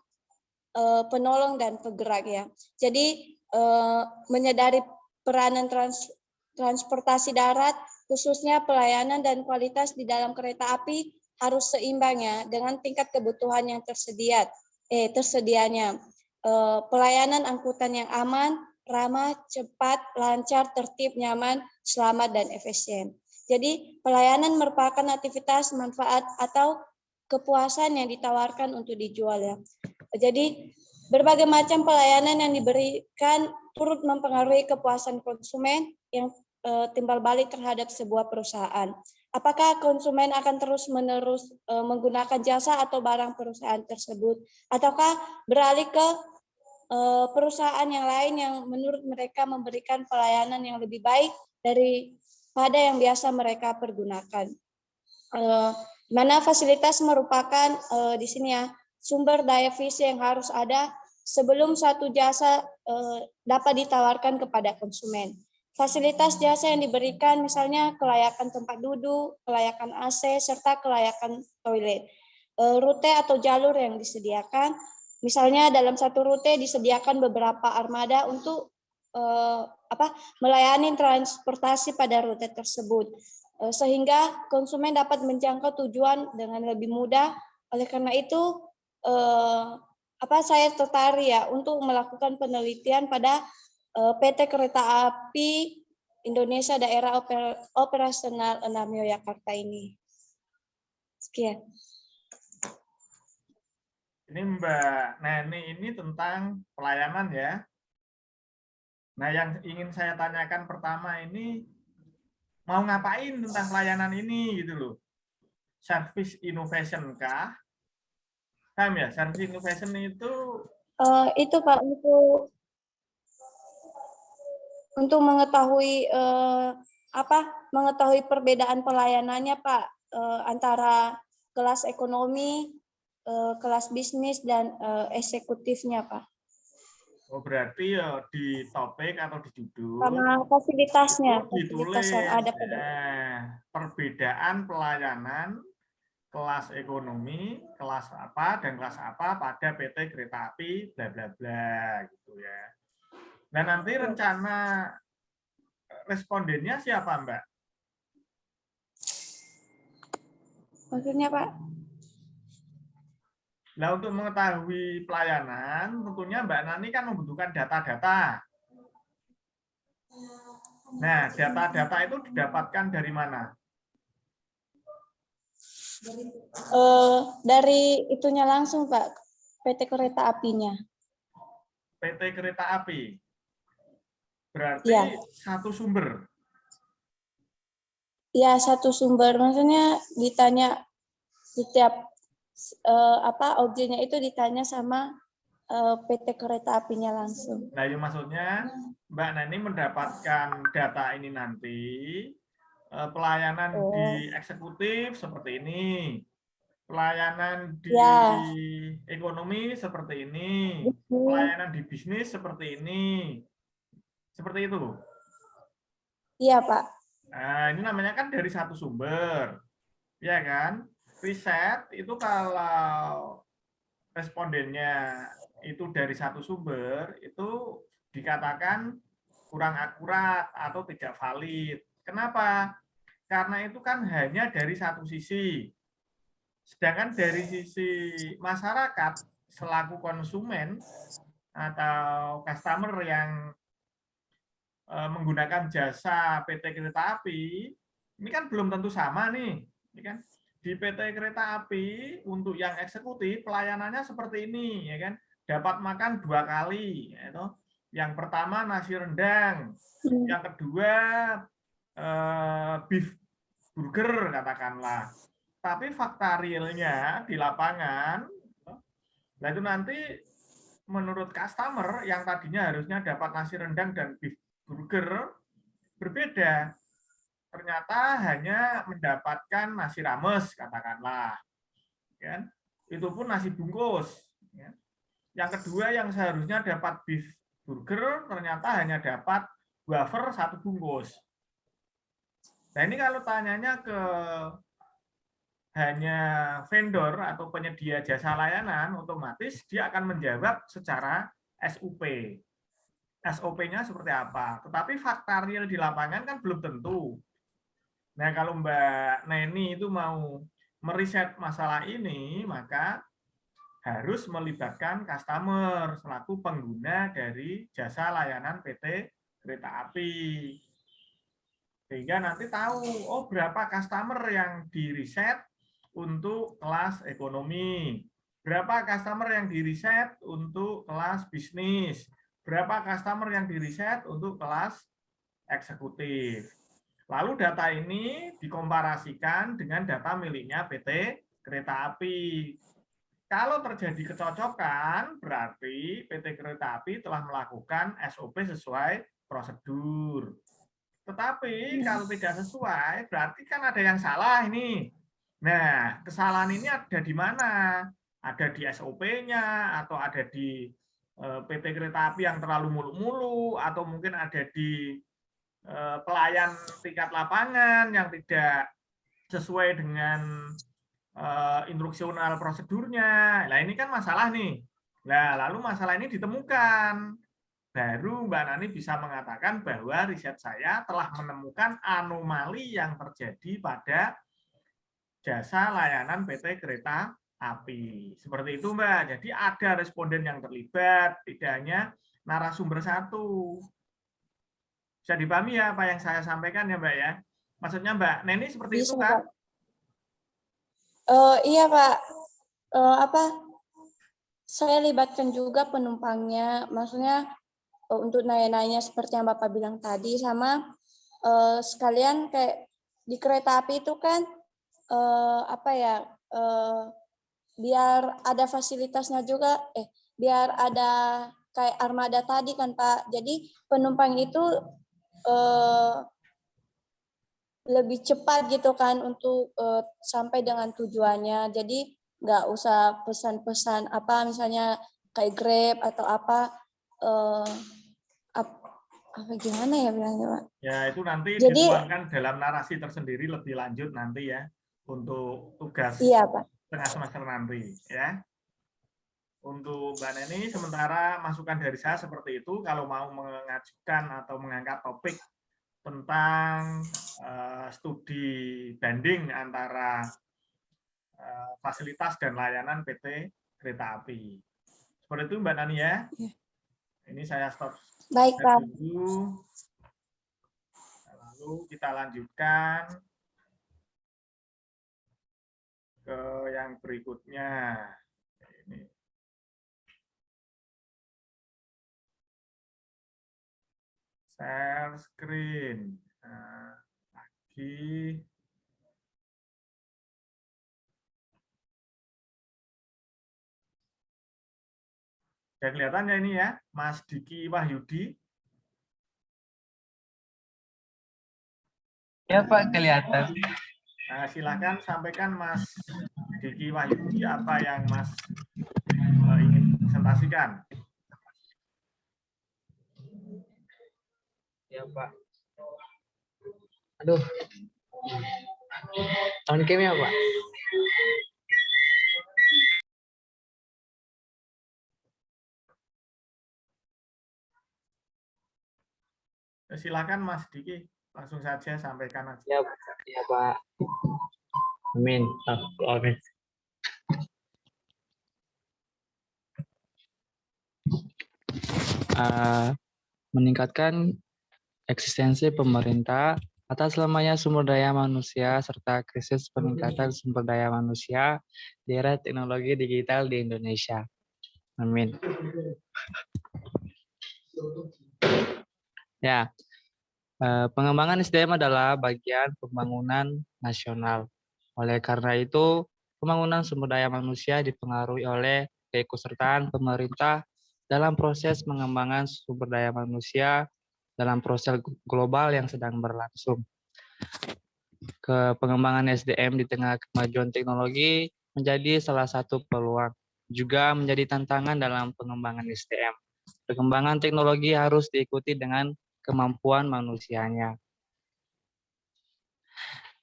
Speaker 6: penolong dan penggerak ya. Jadi menyadari peranan transportasi darat khususnya pelayanan dan kualitas di dalam kereta api harus seimbang ya dengan tingkat kebutuhan yang tersedianya. Pelayanan angkutan yang aman, ramah, cepat, lancar, tertib, nyaman, selamat dan efisien. Jadi pelayanan merupakan aktivitas manfaat atau kepuasan yang ditawarkan untuk dijual ya. Jadi berbagai macam pelayanan yang diberikan turut mempengaruhi kepuasan konsumen yang timbal balik terhadap sebuah perusahaan. Apakah konsumen akan terus-menerus menggunakan jasa atau barang perusahaan tersebut, ataukah beralih ke perusahaan yang lain yang menurut mereka memberikan pelayanan yang lebih baik daripada yang biasa mereka pergunakan. Mana fasilitas merupakan di sini ya sumber daya visi yang harus ada sebelum satu jasa dapat ditawarkan kepada konsumen. Fasilitas jasa yang diberikan misalnya kelayakan tempat duduk, kelayakan AC, serta kelayakan toilet. Rute atau jalur yang disediakan, misalnya dalam satu rute disediakan beberapa armada untuk melayani transportasi pada rute tersebut. Sehingga konsumen dapat menjangkau tujuan dengan lebih mudah. Oleh karena itu, saya tertarik ya untuk melakukan penelitian pada PT Kereta Api Indonesia Daerah Operasional 6 Yogyakarta ini. Sekian.
Speaker 1: Ini Mbak Neni ini tentang pelayanan ya. Nah, yang ingin saya tanyakan pertama ini, mau ngapain tentang pelayanan ini gitu loh. Service innovation kah? Paham ya? Service innovation itu
Speaker 6: Itu Pak untuk mengetahui mengetahui perbedaan pelayanannya Pak antara kelas ekonomi, kelas bisnis dan eksekutifnya Pak.
Speaker 1: oh berarti ya di topik atau di judul
Speaker 6: Sama fasilitasnya,
Speaker 1: itu
Speaker 6: fasilitas yang
Speaker 1: ditulis
Speaker 6: ada pada.
Speaker 1: perbedaan pelayanan kelas ekonomi, kelas apa dan kelas apa pada PT Kereta Api bla bla bla gitu ya. Nah, nanti rencana respondennya siapa, Mbak?
Speaker 6: Maksudnya Pak?
Speaker 1: Nah, untuk mengetahui pelayanan, tentunya Mbak Nani kan membutuhkan data-data. Nah, data-data itu didapatkan dari mana?
Speaker 6: Dari itunya langsung Pak, PT Kereta Apinya.
Speaker 1: PT Kereta Api. Berarti
Speaker 6: Ya.
Speaker 1: satu sumber.
Speaker 6: Ya, satu sumber. Maksudnya ditanya setiap objeknya itu ditanya sama PT Kereta Apinya langsung.
Speaker 1: Nah, itu maksudnya Mbak Nani mendapatkan data ini nanti pelayanan di eksekutif seperti ini, pelayanan di ekonomi seperti ini, pelayanan di bisnis seperti ini, seperti itu.
Speaker 6: Iya Pak.
Speaker 1: Nah, ini namanya kan dari satu sumber, ya kan? Riset itu kalau respondennya itu dari satu sumber, itu dikatakan kurang akurat atau tidak valid. Kenapa? Karena itu kan hanya dari satu sisi. Sedangkan dari sisi masyarakat selaku konsumen atau customer yang menggunakan jasa PT Kereta Api, ini kan belum tentu sama nih. Ini kan di PT Kereta Api untuk yang eksekutif pelayanannya seperti ini, ya kan? Dapat makan 2 kali, yaitu yang pertama nasi rendang, yang kedua beef burger katakanlah. Tapi fakta realnya di lapangan, nah itu nanti menurut customer yang tadinya harusnya dapat nasi rendang dan beef burger berbeda. Ternyata hanya mendapatkan nasi rames katakanlah, kan? Itu pun nasi bungkus. Ya. Yang kedua yang seharusnya dapat beef burger ternyata hanya dapat wafer 1 bungkus. Nah ini kalau tanyanya ke hanya vendor atau penyedia jasa layanan, otomatis dia akan menjawab secara SUP. SOP-nya seperti apa. Tetapi fakta real di lapangan kan belum tentu. Nah, kalau Mbak Neni itu mau meriset masalah ini, maka harus melibatkan customer selaku pengguna dari jasa layanan PT Kereta Api. Sehingga nanti tahu, oh berapa customer yang diriset untuk kelas ekonomi, berapa customer yang diriset untuk kelas bisnis, berapa customer yang diriset untuk kelas eksekutif. Lalu data ini dikomparasikan dengan data miliknya PT Kereta Api. Kalau terjadi kecocokan, berarti PT Kereta Api telah melakukan SOP sesuai prosedur. Tetapi kalau tidak sesuai, berarti kan ada yang salah ini. Nah, kesalahan ini ada di mana? Ada di SOP-nya, atau ada di PT Kereta Api yang terlalu muluk-muluk, atau mungkin ada di pelayan tingkat lapangan yang tidak sesuai dengan instruksional prosedurnya. Nah, ini kan masalah nih. Nah, lalu masalah ini ditemukan. Baru Mbak Nani bisa mengatakan bahwa riset saya telah menemukan anomali yang terjadi pada jasa layanan PT Kereta Api. Seperti itu, Mbak. Jadi ada responden yang terlibat, tidak hanya narasumber satu. Bisa dipahami ya apa yang saya sampaikan ya, Mbak ya? Maksudnya Mbak Neni seperti
Speaker 6: Bisa,
Speaker 1: itu kan?
Speaker 6: Pak. Iya, Pak. Saya libatkan juga penumpangnya. Maksudnya untuk nanya-nanya seperti yang Bapak bilang tadi, sama sekalian kayak di kereta api itu kan biar ada fasilitasnya juga, biar ada kayak armada tadi kan Pak. Jadi penumpang itu lebih cepat gitu kan untuk sampai dengan tujuannya. Jadi nggak usah pesan-pesan apa misalnya kayak Grab atau apa gimana ya bilangnya Pak.
Speaker 1: Ya, itu nanti
Speaker 6: Jadi
Speaker 1: dituangkan dalam narasi tersendiri lebih lanjut nanti ya untuk tugas
Speaker 6: iya Pak.
Speaker 1: tengah semester nanti ya. Untuk Mbak Neni, sementara masukan dari saya seperti itu, kalau mau mengajukan atau mengangkat topik tentang studi banding antara fasilitas dan layanan PT Kereta Api. Seperti itu Mbak Nani ya. Ini saya stop.
Speaker 6: Baik Pak.
Speaker 1: Dulu. Lalu kita lanjutkan ke yang berikutnya. Ini. Share screen. Nah, lagi. Sudah kelihatan ya ini ya, Mas Diki Wahyudi.
Speaker 8: Ya Pak, kelihatan.
Speaker 1: Nah, silakan sampaikan Mas Diki Wahyudi apa yang Mas ingin presentasikan.
Speaker 8: Ya Pak. Aduh. On cam ya Pak.
Speaker 1: Silakan Mas Diki, langsung saja sampaikan aja.
Speaker 8: Ya Pak. Amin. Amin. Meningkatkan eksistensi pemerintah atas lemahnya sumber daya manusia serta krisis peningkatan sumber daya manusia di era teknologi digital di Indonesia. Amin. Ya, pengembangan SDM adalah bagian pembangunan nasional. Oleh karena itu, pembangunan sumber daya manusia dipengaruhi oleh keikutsertaan pemerintah dalam proses pengembangan sumber daya manusia dalam proses global yang sedang berlangsung. Pengembangan SDM di tengah kemajuan teknologi menjadi salah satu peluang, juga menjadi tantangan dalam pengembangan SDM. Perkembangan teknologi harus diikuti dengan kemampuan manusianya.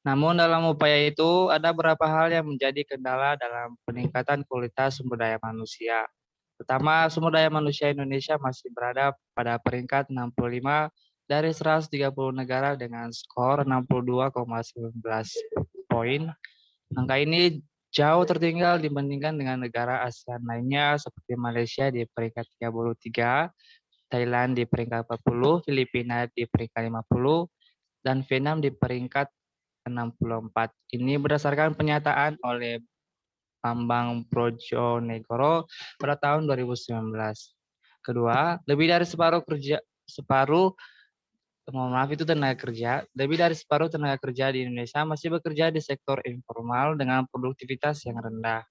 Speaker 8: Namun dalam upaya itu ada beberapa hal yang menjadi kendala dalam peningkatan kualitas sumber daya manusia. Pertama, sumber daya manusia Indonesia masih berada pada peringkat 65 dari 130 negara dengan skor 62,19 poin. Angka ini jauh tertinggal dibandingkan dengan negara ASEAN lainnya seperti Malaysia di peringkat 33, Thailand di peringkat 40, Filipina di peringkat 50, dan Vietnam di peringkat 64. Ini berdasarkan pernyataan oleh Bambang Brojonegoro pada tahun 2019. Kedua, lebih dari lebih dari separuh tenaga kerja di Indonesia masih bekerja di sektor informal dengan produktivitas yang rendah.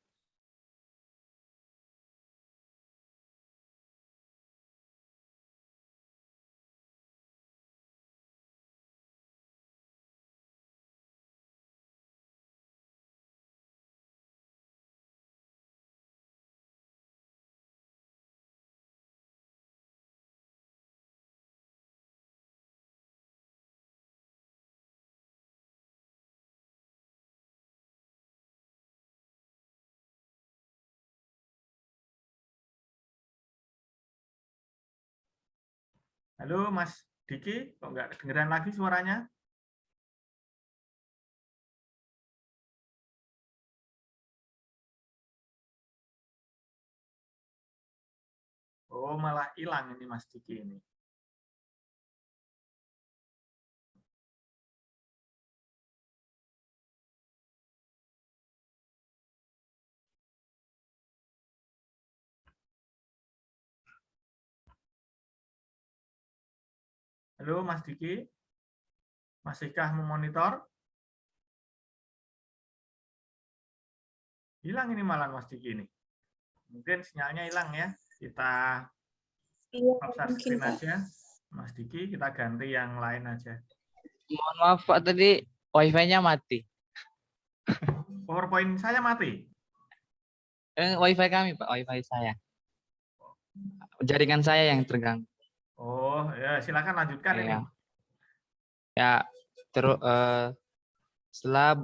Speaker 1: Halo Mas Diki, kok nggak kedengeran lagi suaranya? Oh, malah hilang ini Mas Diki ini. Halo Mas Diki, masihkah memonitor? Hilang ini malah Mas Diki ini. Mungkin sinyalnya hilang ya. Kita
Speaker 6: Iya,
Speaker 1: stop
Speaker 6: mungkin
Speaker 1: screen
Speaker 6: Pak.
Speaker 1: aja. Mas Diki, kita ganti yang lain aja.
Speaker 8: Mohon maaf Pak, tadi wifi-nya mati.
Speaker 1: PowerPoint saya mati.
Speaker 8: Wifi kami Pak, wifi saya. Jaringan saya yang terganggu.
Speaker 1: Oh, ya silakan lanjutkan ini.
Speaker 8: Ya, ya terus setelah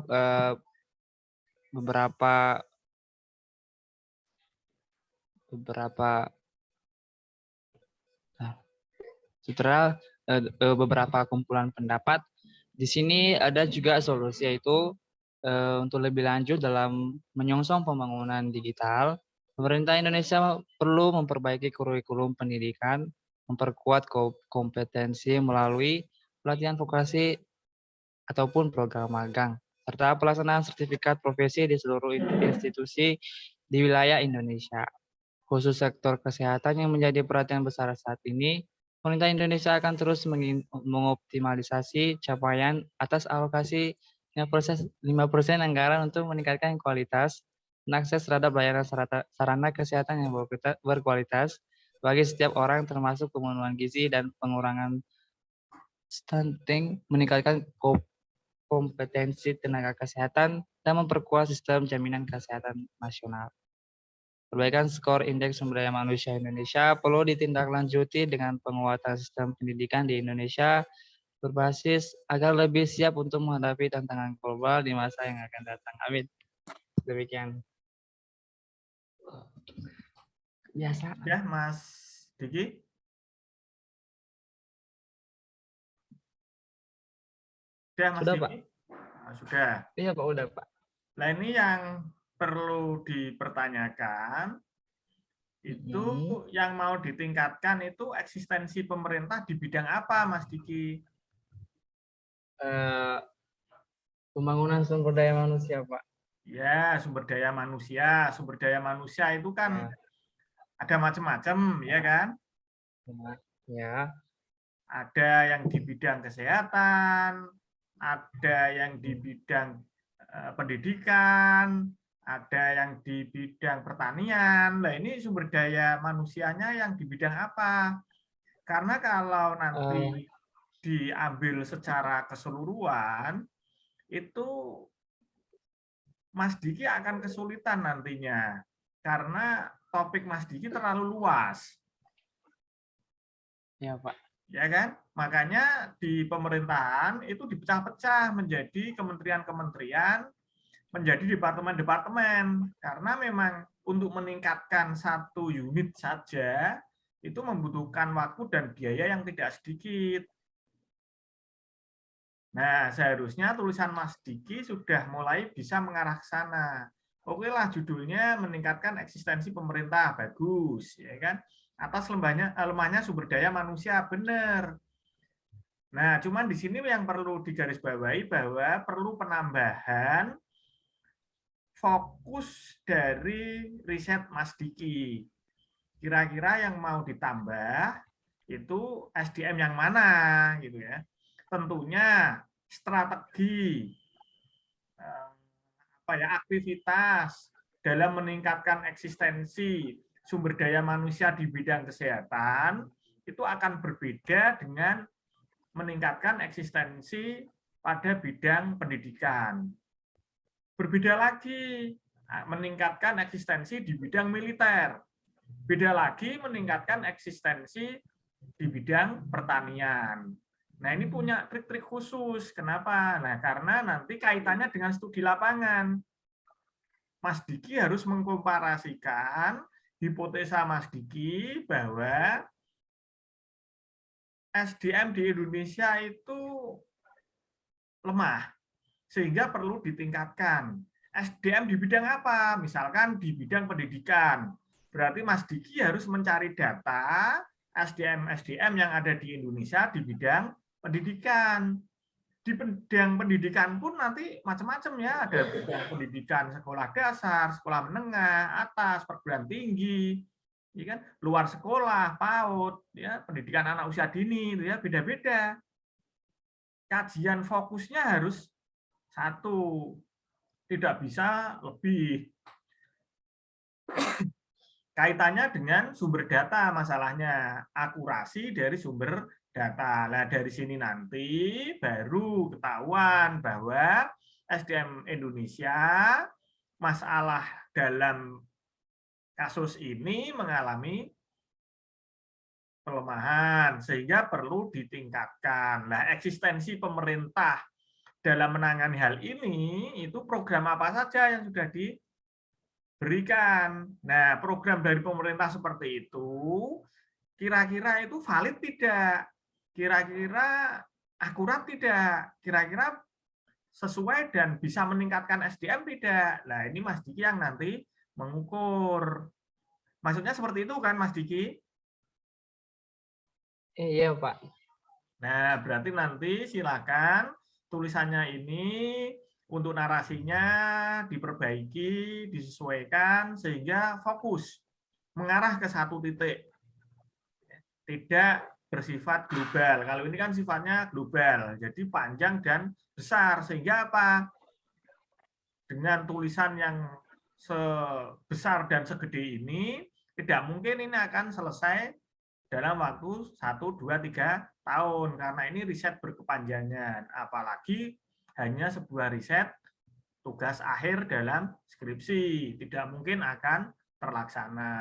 Speaker 8: beberapa setelah beberapa kumpulan pendapat, di sini ada juga solusi, yaitu untuk lebih lanjut dalam menyongsong pembangunan digital, pemerintah Indonesia perlu memperbaiki kurikulum pendidikan, memperkuat kompetensi melalui pelatihan vokasi ataupun program magang, serta pelaksanaan sertifikat profesi di seluruh institusi di wilayah Indonesia. Khusus sektor kesehatan yang menjadi perhatian besar saat ini, pemerintah Indonesia akan terus mengoptimalisasi capaian atas alokasi 5% anggaran untuk meningkatkan kualitas dan akses terhadap layanan sarana kesehatan yang berkualitas bagi setiap orang, termasuk pemenuhan gizi dan pengurangan stunting, meningkatkan kompetensi tenaga kesehatan, dan memperkuat sistem jaminan kesehatan nasional. Perbaikan skor indeks sumber daya manusia Indonesia perlu ditindaklanjuti dengan penguatan sistem pendidikan di Indonesia berbasis agar lebih siap untuk menghadapi tantangan global di masa yang akan datang. Amin. Demikian. Biasa.
Speaker 1: Ya, Mas Diki. Sudah, Mas
Speaker 8: Sudah,
Speaker 1: Diki?
Speaker 8: Pak.
Speaker 1: Nah, sudah.
Speaker 8: Iya, Pak, udah, Pak.
Speaker 1: Nah, ini yang perlu dipertanyakan itu yang mau ditingkatkan itu eksistensi pemerintah di bidang apa, Mas Diki?
Speaker 8: Pembangunan sumber daya manusia, Pak.
Speaker 1: Ya, sumber daya manusia. Sumber daya manusia itu kan ada macam-macam, ya kan?
Speaker 8: Ya.
Speaker 1: Ada yang di bidang kesehatan, ada yang di bidang pendidikan, ada yang di bidang pertanian. Nah, ini sumber daya manusianya yang di bidang apa? Karena kalau nanti diambil secara keseluruhan, itu Mas Diki akan kesulitan nantinya. Karena topik Mas Diki terlalu luas.
Speaker 8: Ya, Pak.
Speaker 1: Ya kan? Makanya di pemerintahan itu dipecah-pecah menjadi kementerian-kementerian, menjadi departemen-departemen. Karena memang untuk meningkatkan satu unit saja, itu membutuhkan waktu dan biaya yang tidak sedikit. Nah, seharusnya tulisan Mas Diki sudah mulai bisa mengarah ke sana. Oke lah, judulnya meningkatkan eksistensi pemerintah, bagus, ya kan? Atas lemahnya sumber daya manusia, benar. Nah, cuman di sini yang perlu digarisbawahi bahwa perlu penambahan fokus dari riset Mas Diki. Kira-kira yang mau ditambah itu SDM yang mana, gitu ya? Tentunya strategi aktivitas dalam meningkatkan eksistensi sumber daya manusia di bidang kesehatan itu akan berbeda dengan meningkatkan eksistensi pada bidang pendidikan. Berbeda lagi meningkatkan eksistensi di bidang militer. Beda lagi meningkatkan eksistensi di bidang pertanian. Nah, ini punya trik-trik khusus. Kenapa? Nah, karena nanti kaitannya dengan studi lapangan. Mas Diki harus mengkomparasikan hipotesa Mas Diki bahwa SDM di Indonesia itu lemah, sehingga perlu ditingkatkan. SDM di bidang apa? Misalkan di bidang pendidikan. Berarti Mas Diki harus mencari data SDM yang ada di Indonesia di bidang pendidikan. Di bidang pendidikan pun nanti macam-macam ya, ada bidang pendidikan sekolah dasar, sekolah menengah, atas, perguruan tinggi. ya kan, luar sekolah, PAUD, ya, pendidikan anak usia dini, itu ya beda-beda. Kajian fokusnya harus satu, tidak bisa lebih. Kaitannya dengan sumber data masalahnya, akurasi dari sumber data. Nah, dari sini nanti baru ketahuan bahwa SDM Indonesia masalah dalam kasus ini mengalami pelemahan sehingga perlu ditingkatkan. Nah, eksistensi pemerintah dalam menangani hal ini itu program apa saja yang sudah diberikan. Nah, program dari pemerintah seperti itu kira-kira itu valid tidak? Kira-kira akurat tidak? Kira-kira sesuai dan bisa meningkatkan SDM tidak? Nah, ini Mas Diki yang nanti mengukur. Maksudnya seperti itu kan, Mas Diki?
Speaker 8: Iya, Pak.
Speaker 1: Nah, berarti nanti silakan tulisannya ini untuk narasinya diperbaiki, disesuaikan sehingga fokus mengarah ke satu titik. Tidak bersifat global. Kalau ini kan sifatnya global, jadi panjang dan besar. Sehingga apa? Dengan tulisan yang sebesar dan segede ini, tidak mungkin ini akan selesai dalam waktu 1, 2, 3 tahun. Karena ini riset berkepanjangan. Apalagi hanya sebuah riset tugas akhir dalam skripsi. Tidak mungkin akan terlaksana.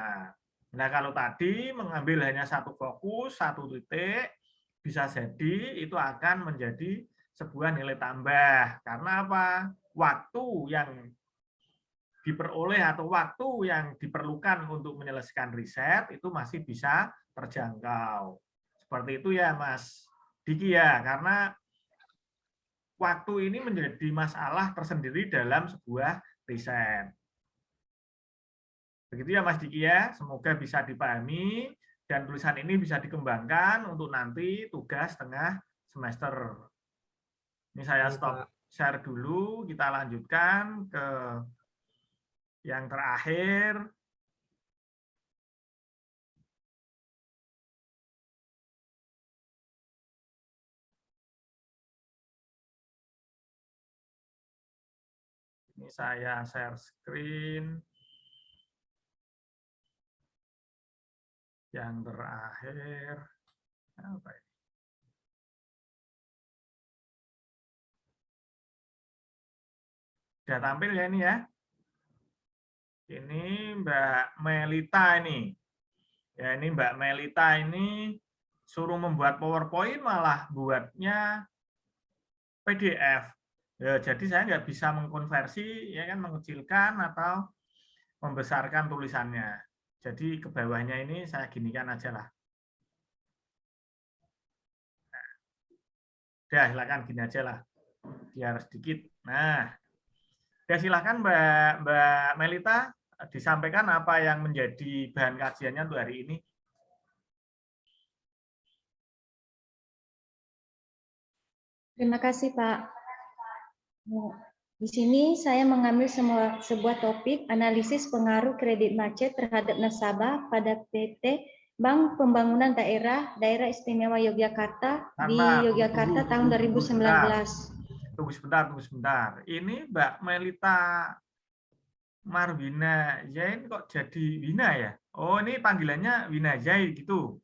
Speaker 1: Nah, kalau tadi mengambil hanya satu fokus, satu titik, bisa jadi itu akan menjadi sebuah nilai tambah. Karena apa? Waktu yang diperoleh atau waktu yang diperlukan untuk menyelesaikan riset itu masih bisa terjangkau. Seperti itu ya, Mas Diki ya, karena waktu ini menjadi masalah tersendiri dalam sebuah riset. Begitu ya Mas Diki ya, semoga bisa dipahami dan tulisan ini bisa dikembangkan untuk nanti tugas tengah semester. Ini saya stop share dulu, kita lanjutkan ke yang terakhir. Ini saya share screen. Yang terakhir, apa ini? Sudah tampil ya ini ya. Ini Mbak Melita ini. Ya ini Mbak Melita ini suruh membuat PowerPoint malah buatnya PDF. Ya, jadi saya nggak bisa mengkonversi, ya kan, mengecilkan atau membesarkan tulisannya. Jadi ke bawahnya ini saya ginikan aja lah. Nah, udah silakan gini aja lah, biar sedikit. Nah, ya silakan Mbak Melita disampaikan apa yang menjadi bahan kajiannya untuk hari ini.
Speaker 5: Terima kasih, Pak. Di sini saya mengambil sebuah topik analisis pengaruh kredit macet terhadap nasabah pada PT Bank Pembangunan Daerah Istimewa Yogyakarta di Yogyakarta tahun 2019.
Speaker 1: Tunggu sebentar. Ini Mbak Melita Marwina Zain kok jadi Wina ya? Oh, ini panggilannya Wina Zain gitu.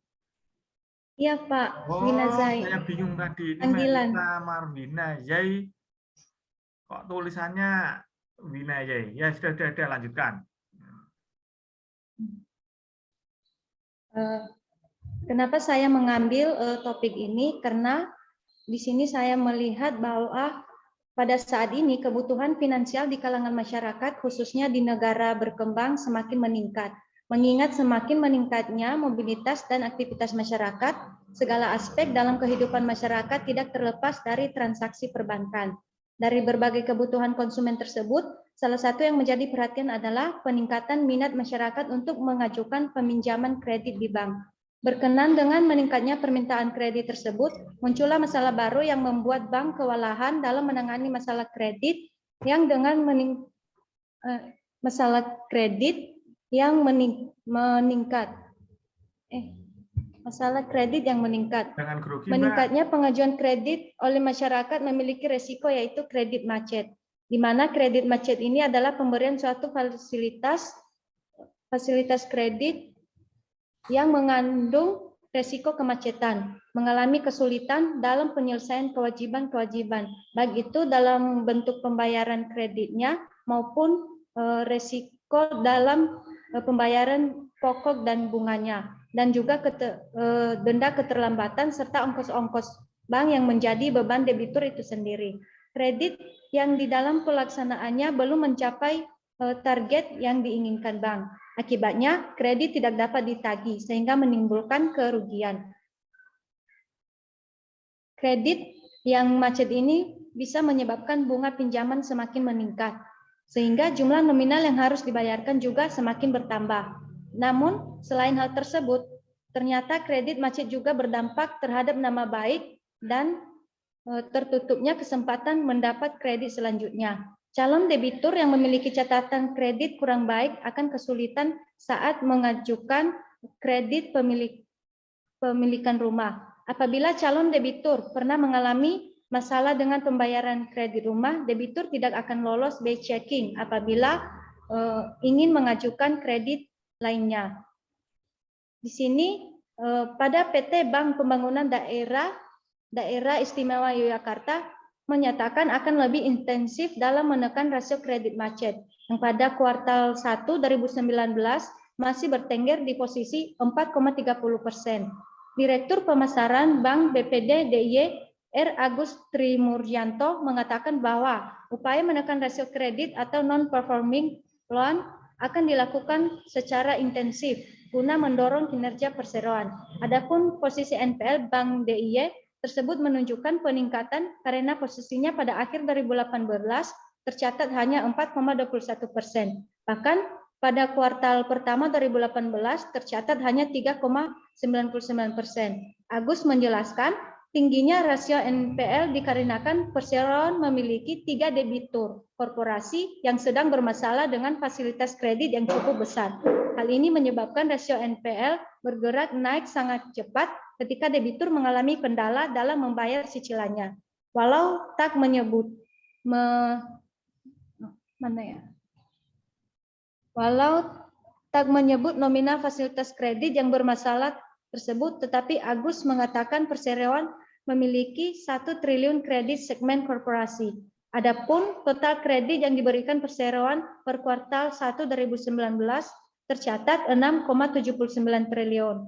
Speaker 5: Iya, Pak.
Speaker 1: Oh,
Speaker 5: Wina Zain.
Speaker 1: saya bingung tadi. Ini
Speaker 5: panggilan.
Speaker 1: Melita Marwina Zain. Kok tulisannya Wina Zain? Ya, sudah lanjutkan.
Speaker 5: Kenapa saya mengambil topik ini? Karena di sini saya melihat bahwa pada saat ini kebutuhan finansial di kalangan masyarakat, khususnya di negara berkembang, semakin meningkat. Mengingat semakin meningkatnya mobilitas dan aktivitas masyarakat, segala aspek dalam kehidupan masyarakat tidak terlepas dari transaksi perbankan. Dari berbagai kebutuhan konsumen tersebut, salah satu yang menjadi perhatian adalah peningkatan minat masyarakat untuk mengajukan peminjaman kredit di bank. Berkenan dengan meningkatnya permintaan kredit tersebut, muncullah masalah baru yang membuat bank kewalahan dalam menangani masalah kredit yang dengan masalah kredit yang meningkat. Masalah kredit yang meningkat.
Speaker 1: Jangan grogi, Mbak.
Speaker 5: Meningkatnya pengajuan kredit oleh masyarakat memiliki resiko yaitu kredit macet, di mana kredit macet ini adalah pemberian suatu fasilitas kredit yang mengandung resiko kemacetan, mengalami kesulitan dalam penyelesaian kewajiban-kewajiban, baik itu dalam bentuk pembayaran kreditnya maupun resiko dalam pembayaran pokok dan bunganya, dan juga denda keterlambatan serta ongkos-ongkos bank yang menjadi beban debitur itu sendiri. Kredit yang di dalam pelaksanaannya belum mencapai target yang diinginkan bank. Akibatnya, kredit tidak dapat ditagih sehingga menimbulkan kerugian. Kredit yang macet ini bisa menyebabkan bunga pinjaman semakin meningkat, sehingga jumlah nominal yang harus dibayarkan juga semakin bertambah. Namun, selain hal tersebut, ternyata kredit macet juga berdampak terhadap nama baik dan tertutupnya kesempatan mendapat kredit selanjutnya. Calon debitur yang memiliki catatan kredit kurang baik akan kesulitan saat mengajukan kredit pemilikan rumah. Apabila calon debitur pernah mengalami masalah dengan pembayaran kredit rumah, debitur tidak akan lolos by checking apabila ingin mengajukan kredit lainnya. Di sini pada PT Bank Pembangunan Daerah Istimewa Yogyakarta menyatakan akan lebih intensif dalam menekan rasio kredit macet yang pada kuartal 1 2019 masih bertengger di posisi 4,30%. Direktur Pemasaran Bank BPD DIY R. Agus Trimuryanto mengatakan bahwa upaya menekan rasio kredit atau non-performing loan akan dilakukan secara intensif guna mendorong kinerja perseroan. Adapun posisi NPL Bank DIY tersebut menunjukkan peningkatan karena posisinya pada akhir 2018 tercatat hanya 4,21%. Bahkan pada kuartal pertama 2018 tercatat hanya 3,99%. Agus menjelaskan tingginya rasio NPL dikarenakan perseroan memiliki 3 debitur korporasi yang sedang bermasalah dengan fasilitas kredit yang cukup besar. Hal ini menyebabkan rasio NPL bergerak naik sangat cepat ketika debitur mengalami kendala dalam membayar cicilannya. Walau tak menyebut nominal fasilitas kredit yang bermasalah tersebut, tetapi Agus mengatakan perseroan memiliki 1 triliun kredit segmen korporasi. Adapun total kredit yang diberikan perseroan per kuartal 1 2019 tercatat 6,79 triliun.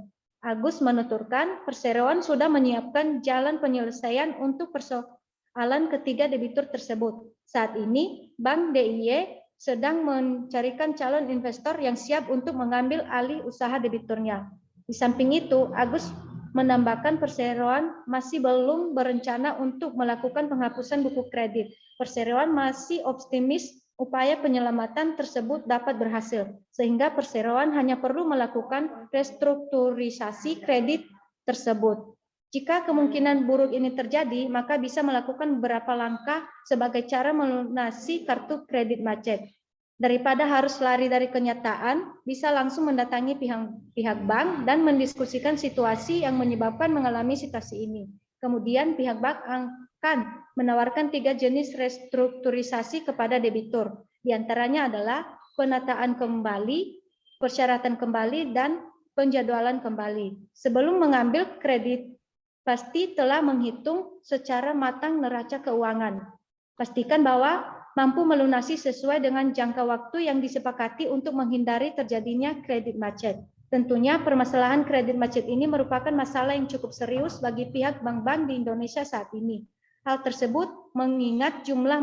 Speaker 5: Agus menuturkan perseroan sudah menyiapkan jalan penyelesaian untuk persoalan ketiga debitur tersebut. Saat ini, Bank DIY sedang mencarikan calon investor yang siap untuk mengambil alih usaha debiturnya. Di samping itu, Agus menambahkan perseroan masih belum berencana untuk melakukan penghapusan buku kredit. Perseroan masih optimis upaya penyelamatan tersebut dapat berhasil, sehingga perseroan hanya perlu melakukan restrukturisasi kredit tersebut. Jika kemungkinan buruk ini terjadi, maka bisa melakukan beberapa langkah sebagai cara melunasi kartu kredit macet. Daripada harus lari dari kenyataan, bisa langsung mendatangi pihak bank dan mendiskusikan situasi yang menyebabkan mengalami situasi ini. Kemudian pihak bank akan menawarkan 3 jenis restrukturisasi kepada debitur. Di antaranya adalah penataan kembali, persyaratan kembali, dan penjadwalan kembali. Sebelum mengambil kredit, pasti telah menghitung secara matang neraca keuangan. Pastikan bahwa mampu melunasi sesuai dengan jangka waktu yang disepakati untuk menghindari terjadinya kredit macet. Tentunya permasalahan kredit macet ini merupakan masalah yang cukup serius bagi pihak bank-bank di Indonesia saat ini. Hal tersebut mengingat jumlah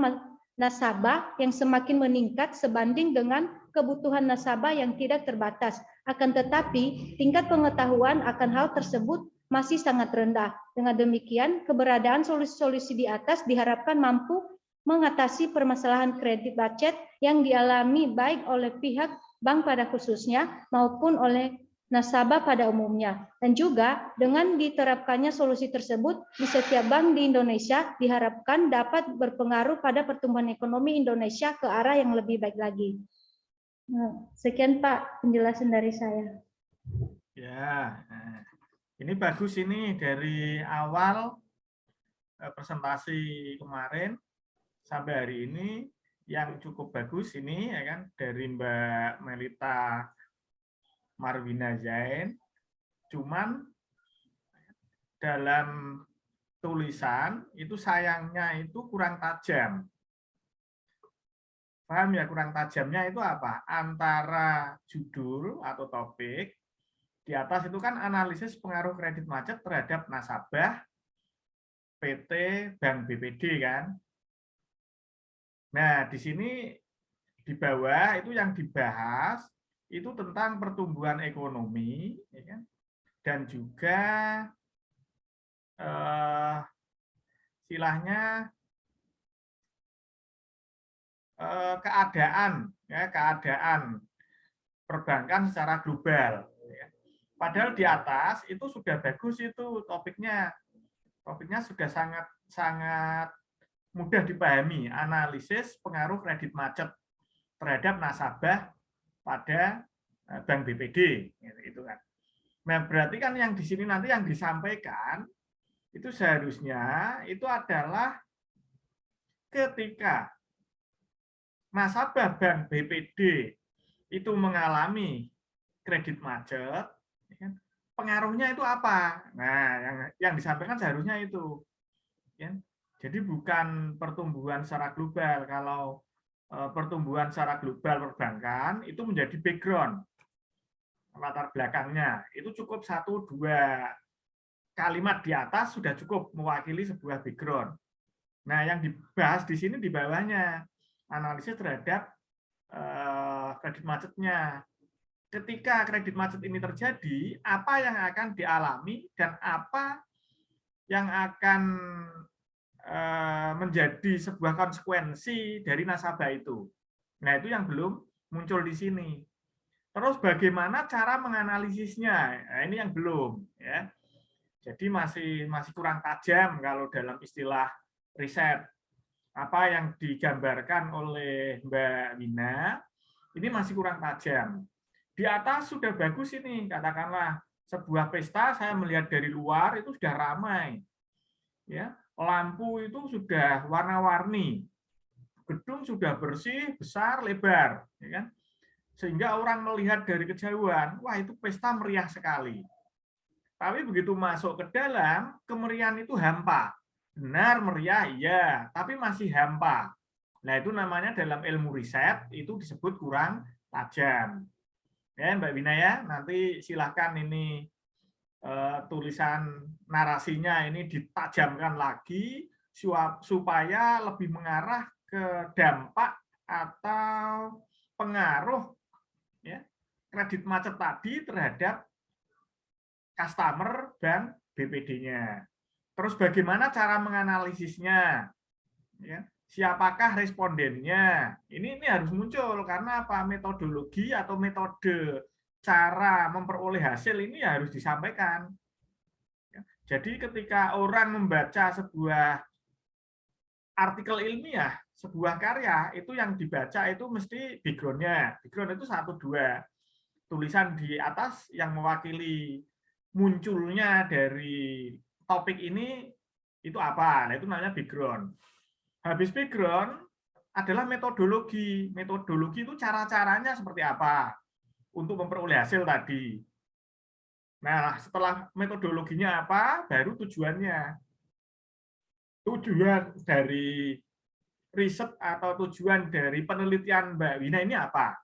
Speaker 5: nasabah yang semakin meningkat sebanding dengan kebutuhan nasabah yang tidak terbatas. Akan tetapi, tingkat pengetahuan akan hal tersebut masih sangat rendah. Dengan demikian, keberadaan solusi-solusi di atas diharapkan mampu mengatasi permasalahan kredit macet yang dialami baik oleh pihak bank pada khususnya maupun oleh nasabah pada umumnya. Dan juga dengan diterapkannya solusi tersebut di setiap bank di Indonesia diharapkan dapat berpengaruh pada pertumbuhan ekonomi Indonesia ke arah yang lebih baik lagi. Nah, sekian Pak penjelasan dari saya.
Speaker 1: Ya, nah, ini bagus ini dari awal presentasi kemarin sampai hari ini yang cukup bagus ini ya kan dari Mbak Melita Marwina Zain. Cuman dalam tulisan itu sayangnya itu kurang tajam. Paham ya kurang tajamnya itu apa? Antara judul atau topik di atas itu kan analisis pengaruh kredit macet terhadap nasabah PT Bank BPD kan. Nah, di sini di bawah itu yang dibahas itu tentang pertumbuhan ekonomi ya kan? Dan juga istilahnya keadaan perbankan secara global. Padahal di atas itu sudah bagus itu topiknya sudah sangat mudah dipahami, analisis pengaruh kredit macet terhadap nasabah pada Bank BPD, itu kan. Nah berarti kan yang di sini nanti yang disampaikan itu seharusnya itu adalah ketika nasabah Bank BPD itu mengalami kredit macet, pengaruhnya itu apa? Nah, yang disampaikan seharusnya itu. Jadi bukan pertumbuhan secara global. Kalau pertumbuhan secara global perbankan itu menjadi background, latar belakangnya. Itu cukup 1-2 kalimat di atas sudah cukup mewakili sebuah background. Nah, yang dibahas di sini di bawahnya analisis terhadap kredit macetnya. Ketika kredit macet ini terjadi, apa yang akan dialami dan apa yang akan menjadi sebuah konsekuensi dari nasabah itu. Nah, itu yang belum muncul di sini. Terus bagaimana cara menganalisisnya? Nah, ini yang belum ya. Jadi masih kurang tajam kalau dalam istilah riset. Apa yang digambarkan oleh Mbak Wina ini masih kurang tajam. Di atas sudah bagus ini, katakanlah sebuah pesta saya melihat dari luar itu sudah ramai. Ya, lampu itu sudah warna-warni. Gedung sudah bersih, besar, lebar, ya kan? Sehingga orang melihat dari kejauhan, wah itu pesta meriah sekali. Tapi begitu masuk ke dalam, kemeriahan itu hampa. Benar meriah, iya, tapi masih hampa. Nah, itu namanya dalam ilmu riset, itu disebut kurang tajam. Ya, Mbak Wina ya, nanti silahkan ini tulisan narasinya ini ditajamkan lagi, supaya lebih mengarah ke dampak atau pengaruh ya, kredit macet tadi terhadap customer Bank BPD-nya. Terus bagaimana cara menganalisisnya? Ya, siapakah respondennya? Ini harus muncul karena apa? Metodologi atau metode cara memperoleh hasil ini harus disampaikan. Ya, jadi ketika orang membaca sebuah artikel ilmiah, sebuah karya, itu yang dibaca itu mesti background-nya. Background itu 1-2 tulisan di atas yang mewakili munculnya dari topik ini itu apa? Nah, itu namanya background. Habis background adalah metodologi. Metodologi itu cara-caranya seperti apa untuk memperoleh hasil tadi. Nah, setelah metodologinya apa, baru tujuannya. Tujuan dari riset atau tujuan dari penelitian Mbak Wina ini apa?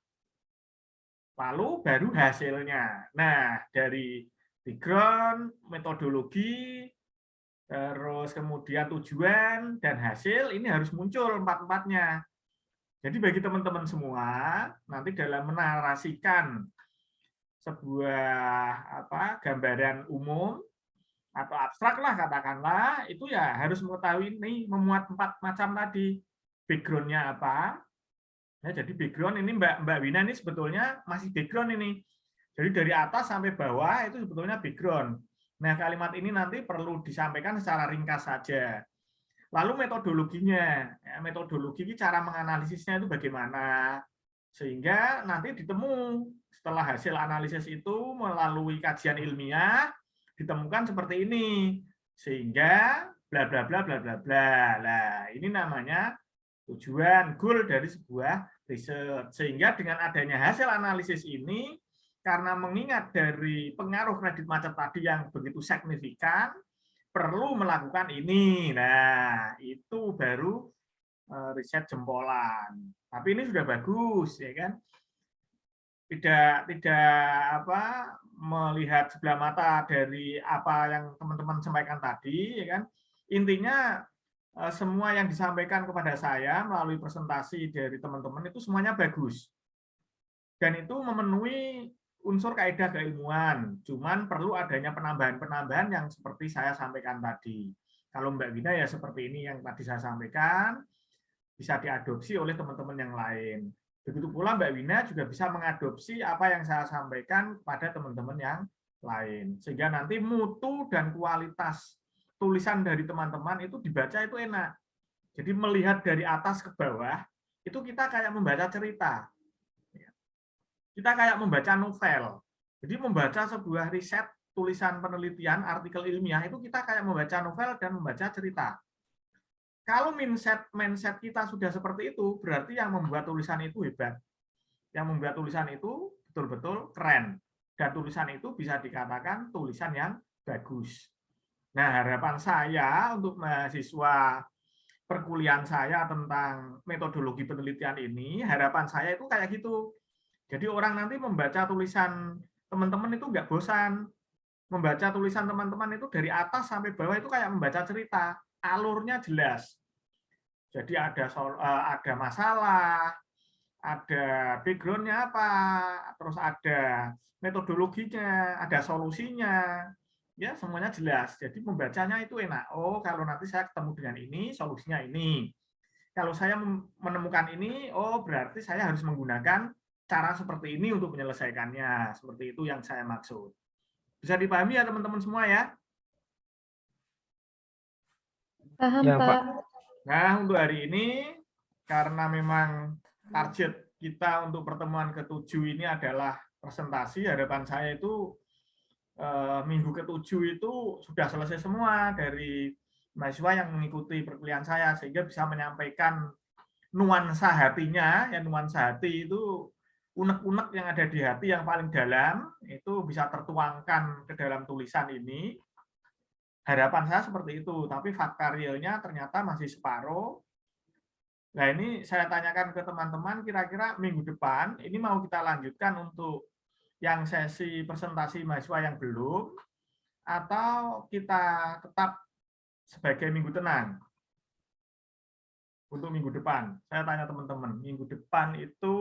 Speaker 1: Lalu baru hasilnya. Nah, dari background, metodologi, terus kemudian tujuan dan hasil ini harus muncul empat-empatnya. Jadi bagi teman-teman semua nanti dalam menarasikan sebuah gambaran umum atau abstrak lah katakanlah itu ya harus mengetahui ini memuat 4 macam tadi. Background-nya apa? Ya, jadi background ini Mbak Wina ini sebetulnya masih background ini. Jadi dari atas sampai bawah itu sebetulnya background. Nah, kalimat ini nanti perlu disampaikan secara ringkas saja. Lalu metodologinya, ya, metodologi cara menganalisisnya itu bagaimana? Sehingga nanti ditemu setelah hasil analisis itu melalui kajian ilmiah ditemukan seperti ini. Sehingga bla bla bla bla bla bla. Nah, ini namanya tujuan, goal dari sebuah riset. Sehingga dengan adanya hasil analisis ini, karena mengingat dari pengaruh kredit macet tadi yang begitu signifikan, perlu melakukan ini. Nah, itu baru riset jempolan. Tapi ini sudah bagus, ya kan? Tidak melihat sebelah mata dari apa yang teman-teman sampaikan tadi, ya kan? Intinya semua yang disampaikan kepada saya melalui presentasi dari teman-teman itu semuanya bagus. Dan itu memenuhi unsur kaidah keilmuan. Cuman perlu adanya penambahan-penambahan yang seperti saya sampaikan tadi. Kalau Mbak Wina ya seperti ini yang tadi saya sampaikan, bisa diadopsi oleh teman-teman yang lain. Begitu pula Mbak Wina juga bisa mengadopsi apa yang saya sampaikan pada teman-teman yang lain. Sehingga nanti mutu dan kualitas tulisan dari teman-teman itu dibaca itu enak. Jadi melihat dari atas ke bawah, itu kita kayak membaca cerita. Kita kayak membaca novel. Jadi membaca sebuah riset, tulisan penelitian, artikel ilmiah, itu kita kayak membaca novel dan membaca cerita. Kalau mindset kita sudah seperti itu, berarti yang membuat tulisan itu hebat. Yang membuat tulisan itu betul-betul keren. Dan tulisan itu bisa dikatakan tulisan yang bagus. Nah, harapan saya untuk mahasiswa perkuliahan saya tentang metodologi penelitian ini, harapan saya itu kayak gitu. Jadi orang nanti membaca tulisan teman-teman itu nggak bosan. Membaca tulisan teman-teman itu dari atas sampai bawah itu kayak membaca cerita. Alurnya jelas. Jadi ada masalah, ada background-nya apa, terus ada metodologinya, ada solusinya. Ya, semuanya jelas. Jadi membacanya itu enak. Oh, kalau nanti saya ketemu dengan ini, solusinya ini. Kalau saya menemukan ini, oh berarti saya harus menggunakan cara seperti ini untuk menyelesaikannya. Seperti itu yang saya maksud. Bisa dipahami ya teman-teman semua ya?
Speaker 5: Paham,
Speaker 8: Ya, Pak.
Speaker 5: Pak.
Speaker 1: Nah, untuk hari ini, karena memang target kita untuk pertemuan ke-7 ini adalah presentasi, harapan saya itu minggu ke-7 itu sudah selesai semua dari mahasiswa yang mengikuti perkuliahan saya, sehingga bisa menyampaikan nuansa hatinya, ya nuansa hati itu unek-unek yang ada di hati yang paling dalam, itu bisa tertuangkan ke dalam tulisan ini. Harapan saya seperti itu, tapi fakta realnya ternyata masih separuh. Nah, ini saya tanyakan ke teman-teman, kira-kira minggu depan, ini mau kita lanjutkan untuk yang sesi presentasi mahasiswa yang belum, atau kita tetap sebagai minggu tenang? Untuk minggu depan, saya tanya teman-teman, minggu depan itu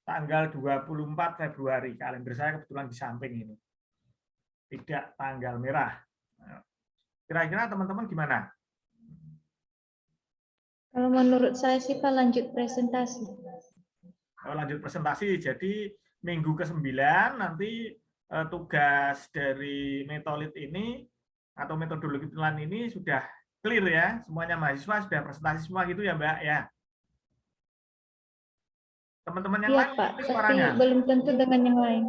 Speaker 1: tanggal 24 Februari, kalender saya kebetulan di samping ini. Tidak tanggal merah. Kira-kira teman-teman gimana?
Speaker 5: Kalau menurut saya sih Pak lanjut presentasi.
Speaker 1: Kalau lanjut presentasi, jadi minggu ke-9 nanti tugas dari metolit ini atau metodologi penelitian ini sudah clear ya, semuanya mahasiswa sudah presentasi semua gitu ya Mbak ya. Teman-teman yang
Speaker 5: Iya
Speaker 1: lain
Speaker 5: Pak,
Speaker 1: ini
Speaker 5: tapi
Speaker 1: suaranya.
Speaker 5: belum tentu dengan yang lain.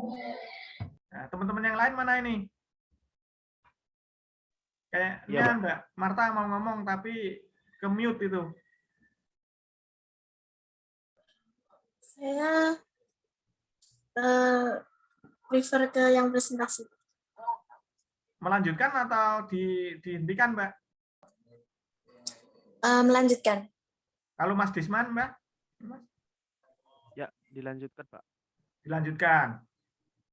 Speaker 1: Nah, teman-teman yang lain mana ini? Kayaknya
Speaker 7: Iya, Pak.
Speaker 1: Mbak Marta mau ngomong tapi ke mute itu.
Speaker 6: Saya prefer ke yang presentasi.
Speaker 1: Melanjutkan atau dihentikan Mbak?
Speaker 6: Melanjutkan.
Speaker 1: Kalau Mas Disman Mbak?
Speaker 7: Ya, dilanjutkan, Pak.
Speaker 1: Dilanjutkan.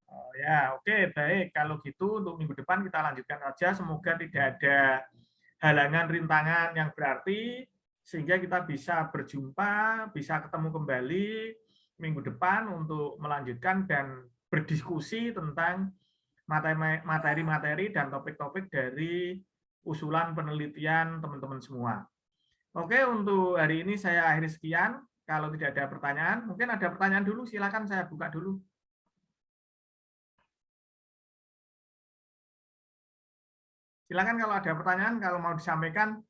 Speaker 1: Oh ya, oke, baik. Kalau gitu untuk minggu depan kita lanjutkan saja. Semoga tidak ada halangan, rintangan yang berarti sehingga kita bisa berjumpa, bisa ketemu kembali minggu depan untuk melanjutkan dan berdiskusi tentang materi-materi dan topik-topik dari usulan penelitian teman-teman semua. Oke, untuk hari ini saya akhiri sekian. Kalau tidak ada pertanyaan, mungkin ada pertanyaan dulu, silakan saya buka dulu. Silakan kalau ada pertanyaan, kalau mau disampaikan.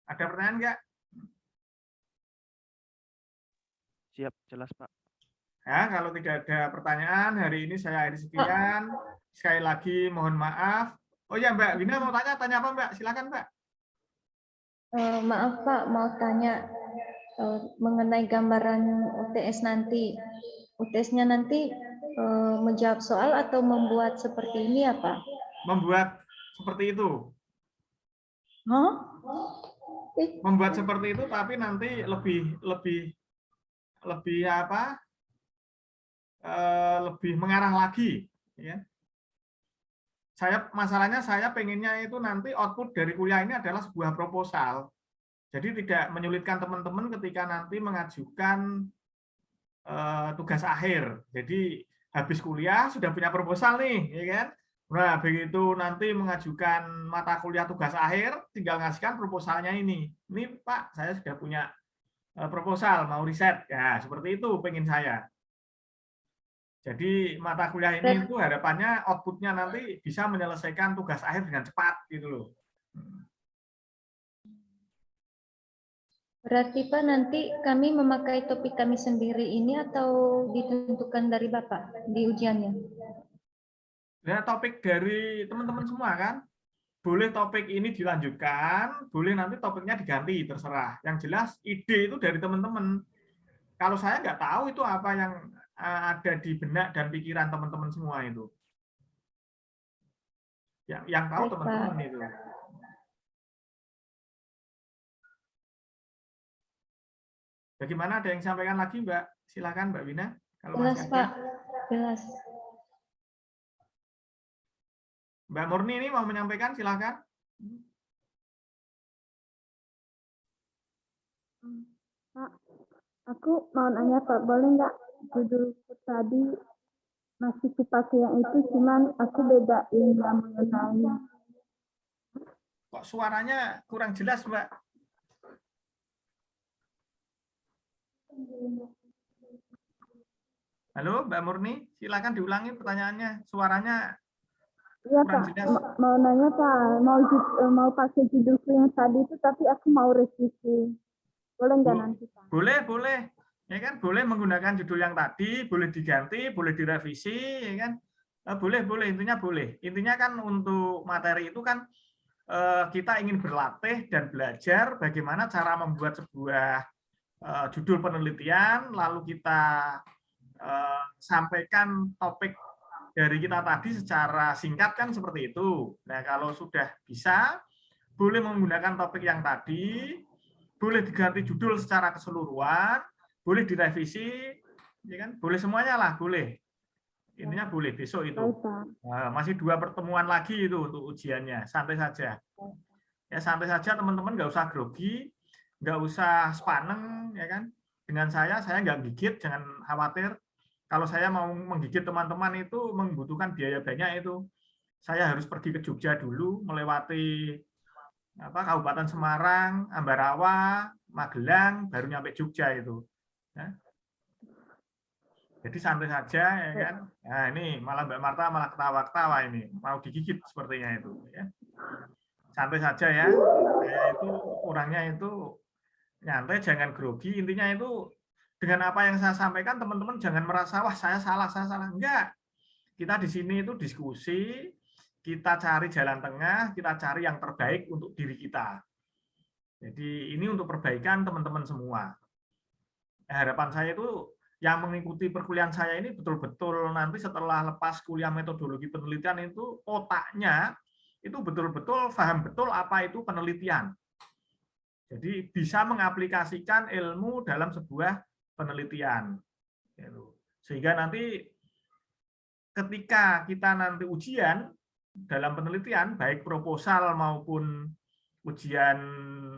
Speaker 1: Ada pertanyaan nggak?
Speaker 7: Siap, jelas Pak.
Speaker 1: Ya, kalau tidak ada pertanyaan, hari ini saya akhiri sekian. Sekali lagi mohon maaf. Oh ya Mbak Wina mau tanya apa Mbak? Silakan Mbak.
Speaker 5: Maaf Pak, mau tanya mengenai gambaran UTS nanti. UTS-nya nanti menjawab soal atau membuat seperti ini ya Pak?
Speaker 1: Membuat seperti itu.
Speaker 5: Hah?
Speaker 1: Membuat seperti itu, tapi nanti lebih apa? Lebih mengarah lagi. Ya. Masalahnya saya pengennya itu nanti output dari kuliah ini adalah sebuah proposal. Jadi tidak menyulitkan teman-teman ketika nanti mengajukan tugas akhir. Jadi habis kuliah sudah punya proposal nih, ya kan? Nah, begitu nanti mengajukan mata kuliah tugas akhir, tinggal ngasihkan proposalnya ini. Ini Pak, saya sudah punya proposal, mau riset. Ya, seperti itu pengen saya. Jadi mata kuliah ini itu harapannya outputnya nanti bisa menyelesaikan tugas akhir dengan cepat gitu loh.
Speaker 5: Berarti Pak nanti kami memakai topik kami sendiri ini atau ditentukan dari Bapak di ujiannya?
Speaker 1: Ya, topik dari teman-teman semua kan. Boleh topik ini dilanjutkan, boleh nanti topiknya diganti, terserah. Yang jelas ide itu dari teman-teman. Kalau saya nggak tahu itu apa yang ada di benak dan pikiran teman-teman semua itu. Yang tahu teman-teman itu. Bagaimana, ada yang sampaikan lagi Mbak? Silakan Mbak Wina. Kalau
Speaker 5: Jelas
Speaker 1: masih ada.
Speaker 5: Pak, jelas.
Speaker 1: Mbak Murni ini mau menyampaikan, silakan.
Speaker 4: Pak, aku mau nanya Pak, boleh nggak judulku tadi masih dipakai yang itu, cuman aku bedain yang mengenai.
Speaker 1: Kok suaranya kurang jelas Mbak? Halo Mbak Murni, silakan diulangi pertanyaannya. Suaranya
Speaker 4: Iya Pak, mau nanya Pak, mau pakai judulku yang tadi itu, tapi aku mau revisi. Boleh nggak nanti Pak?
Speaker 1: Boleh, boleh. Ya kan, boleh menggunakan judul yang tadi, boleh diganti, boleh direvisi, ya kan? Boleh, boleh. Intinya boleh. Intinya kan untuk materi itu kan kita ingin berlatih dan belajar bagaimana cara membuat sebuah judul penelitian, lalu kita sampaikan topik dari kita tadi secara singkat kan seperti itu. Nah, kalau sudah bisa, boleh menggunakan topik yang tadi, boleh diganti judul secara keseluruhan, boleh direvisi, ya kan? Boleh semuanya lah, boleh. Intinya boleh besok itu. Nah, masih 2 pertemuan lagi itu untuk ujiannya, santai saja. Ya santai saja teman-teman, nggak usah grogi, nggak usah sepaneng, ya kan? Dengan saya nggak gigit, jangan khawatir. Kalau saya mau menggigit teman-teman itu membutuhkan biaya banyak itu. Saya harus pergi ke Jogja dulu, melewati Kabupaten Semarang, Ambarawa, Magelang, baru nyampe Jogja itu. Ya. Jadi santai saja, ya kan. Nah ini malah Mbak Marta malah ketawa-ketawa ini, mau digigit sepertinya itu. Ya. Santai saja ya. Saya itu orangnya itu nyantai, jangan grogi. Intinya itu dengan apa yang saya sampaikan, teman-teman jangan merasa wah saya salah. Enggak. Kita di sini itu diskusi, kita cari jalan tengah, kita cari yang terbaik untuk diri kita. Jadi ini untuk perbaikan teman-teman semua. Harapan saya itu yang mengikuti perkuliahan saya ini betul-betul nanti setelah lepas kuliah metodologi penelitian itu otaknya itu betul-betul paham betul apa itu penelitian. Jadi bisa mengaplikasikan ilmu dalam sebuah penelitian. Sehingga nanti ketika kita nanti ujian dalam penelitian, baik proposal maupun ujian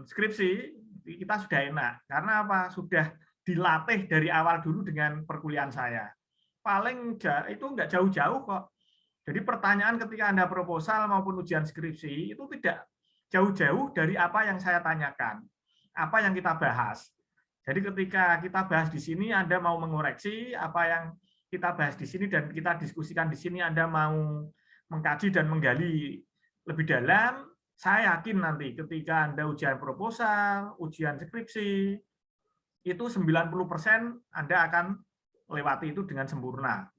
Speaker 1: skripsi, kita sudah enak. Karena apa? Sudah dilatih dari awal dulu dengan perkuliahan saya. Paling itu nggak jauh-jauh kok. Jadi pertanyaan ketika Anda proposal maupun ujian skripsi itu tidak jauh-jauh dari apa yang saya tanyakan, apa yang kita bahas. Jadi ketika kita bahas di sini, Anda mau mengoreksi apa yang kita bahas di sini dan kita diskusikan di sini, Anda mau mengkaji dan menggali lebih dalam, Saya yakin nanti ketika Anda ujian proposal, ujian skripsi, itu 90% Anda akan lewati itu dengan sempurna.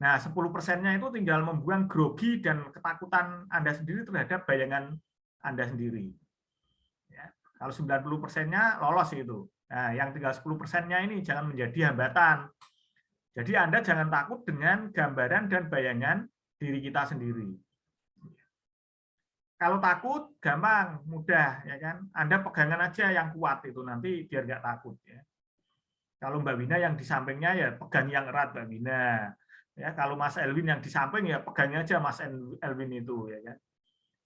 Speaker 1: Nah, 10%-nya itu tinggal membuang grogi dan ketakutan Anda sendiri terhadap bayangan Anda sendiri. Ya, kalau 90%-nya lolos itu. Nah, yang tinggal 10%-nya ini jangan menjadi hambatan. Jadi Anda jangan takut dengan gambaran dan bayangan diri kita sendiri. Kalau takut, gampang, mudah, ya kan? Anda pegangan aja yang kuat itu nanti biar nggak takut. Ya. Kalau Mbak Wina yang di sampingnya ya pegang yang erat Mbak Wina. Ya, kalau Mas Elwin yang di samping ya pegangnya aja Mas Elwin itu, ya kan?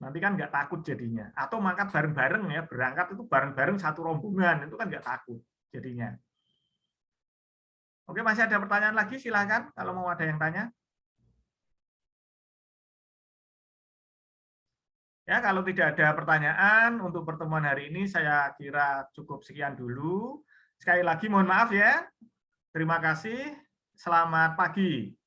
Speaker 1: Nanti kan nggak takut jadinya. Atau mangkat bareng-bareng ya, berangkat itu bareng-bareng satu rombongan itu kan nggak takut jadinya. Oke, masih ada pertanyaan lagi? Silakan kalau mau ada yang tanya. Ya, kalau tidak ada pertanyaan untuk pertemuan hari ini, saya kira cukup sekian dulu. Sekali lagi mohon maaf ya. Terima kasih. Selamat pagi.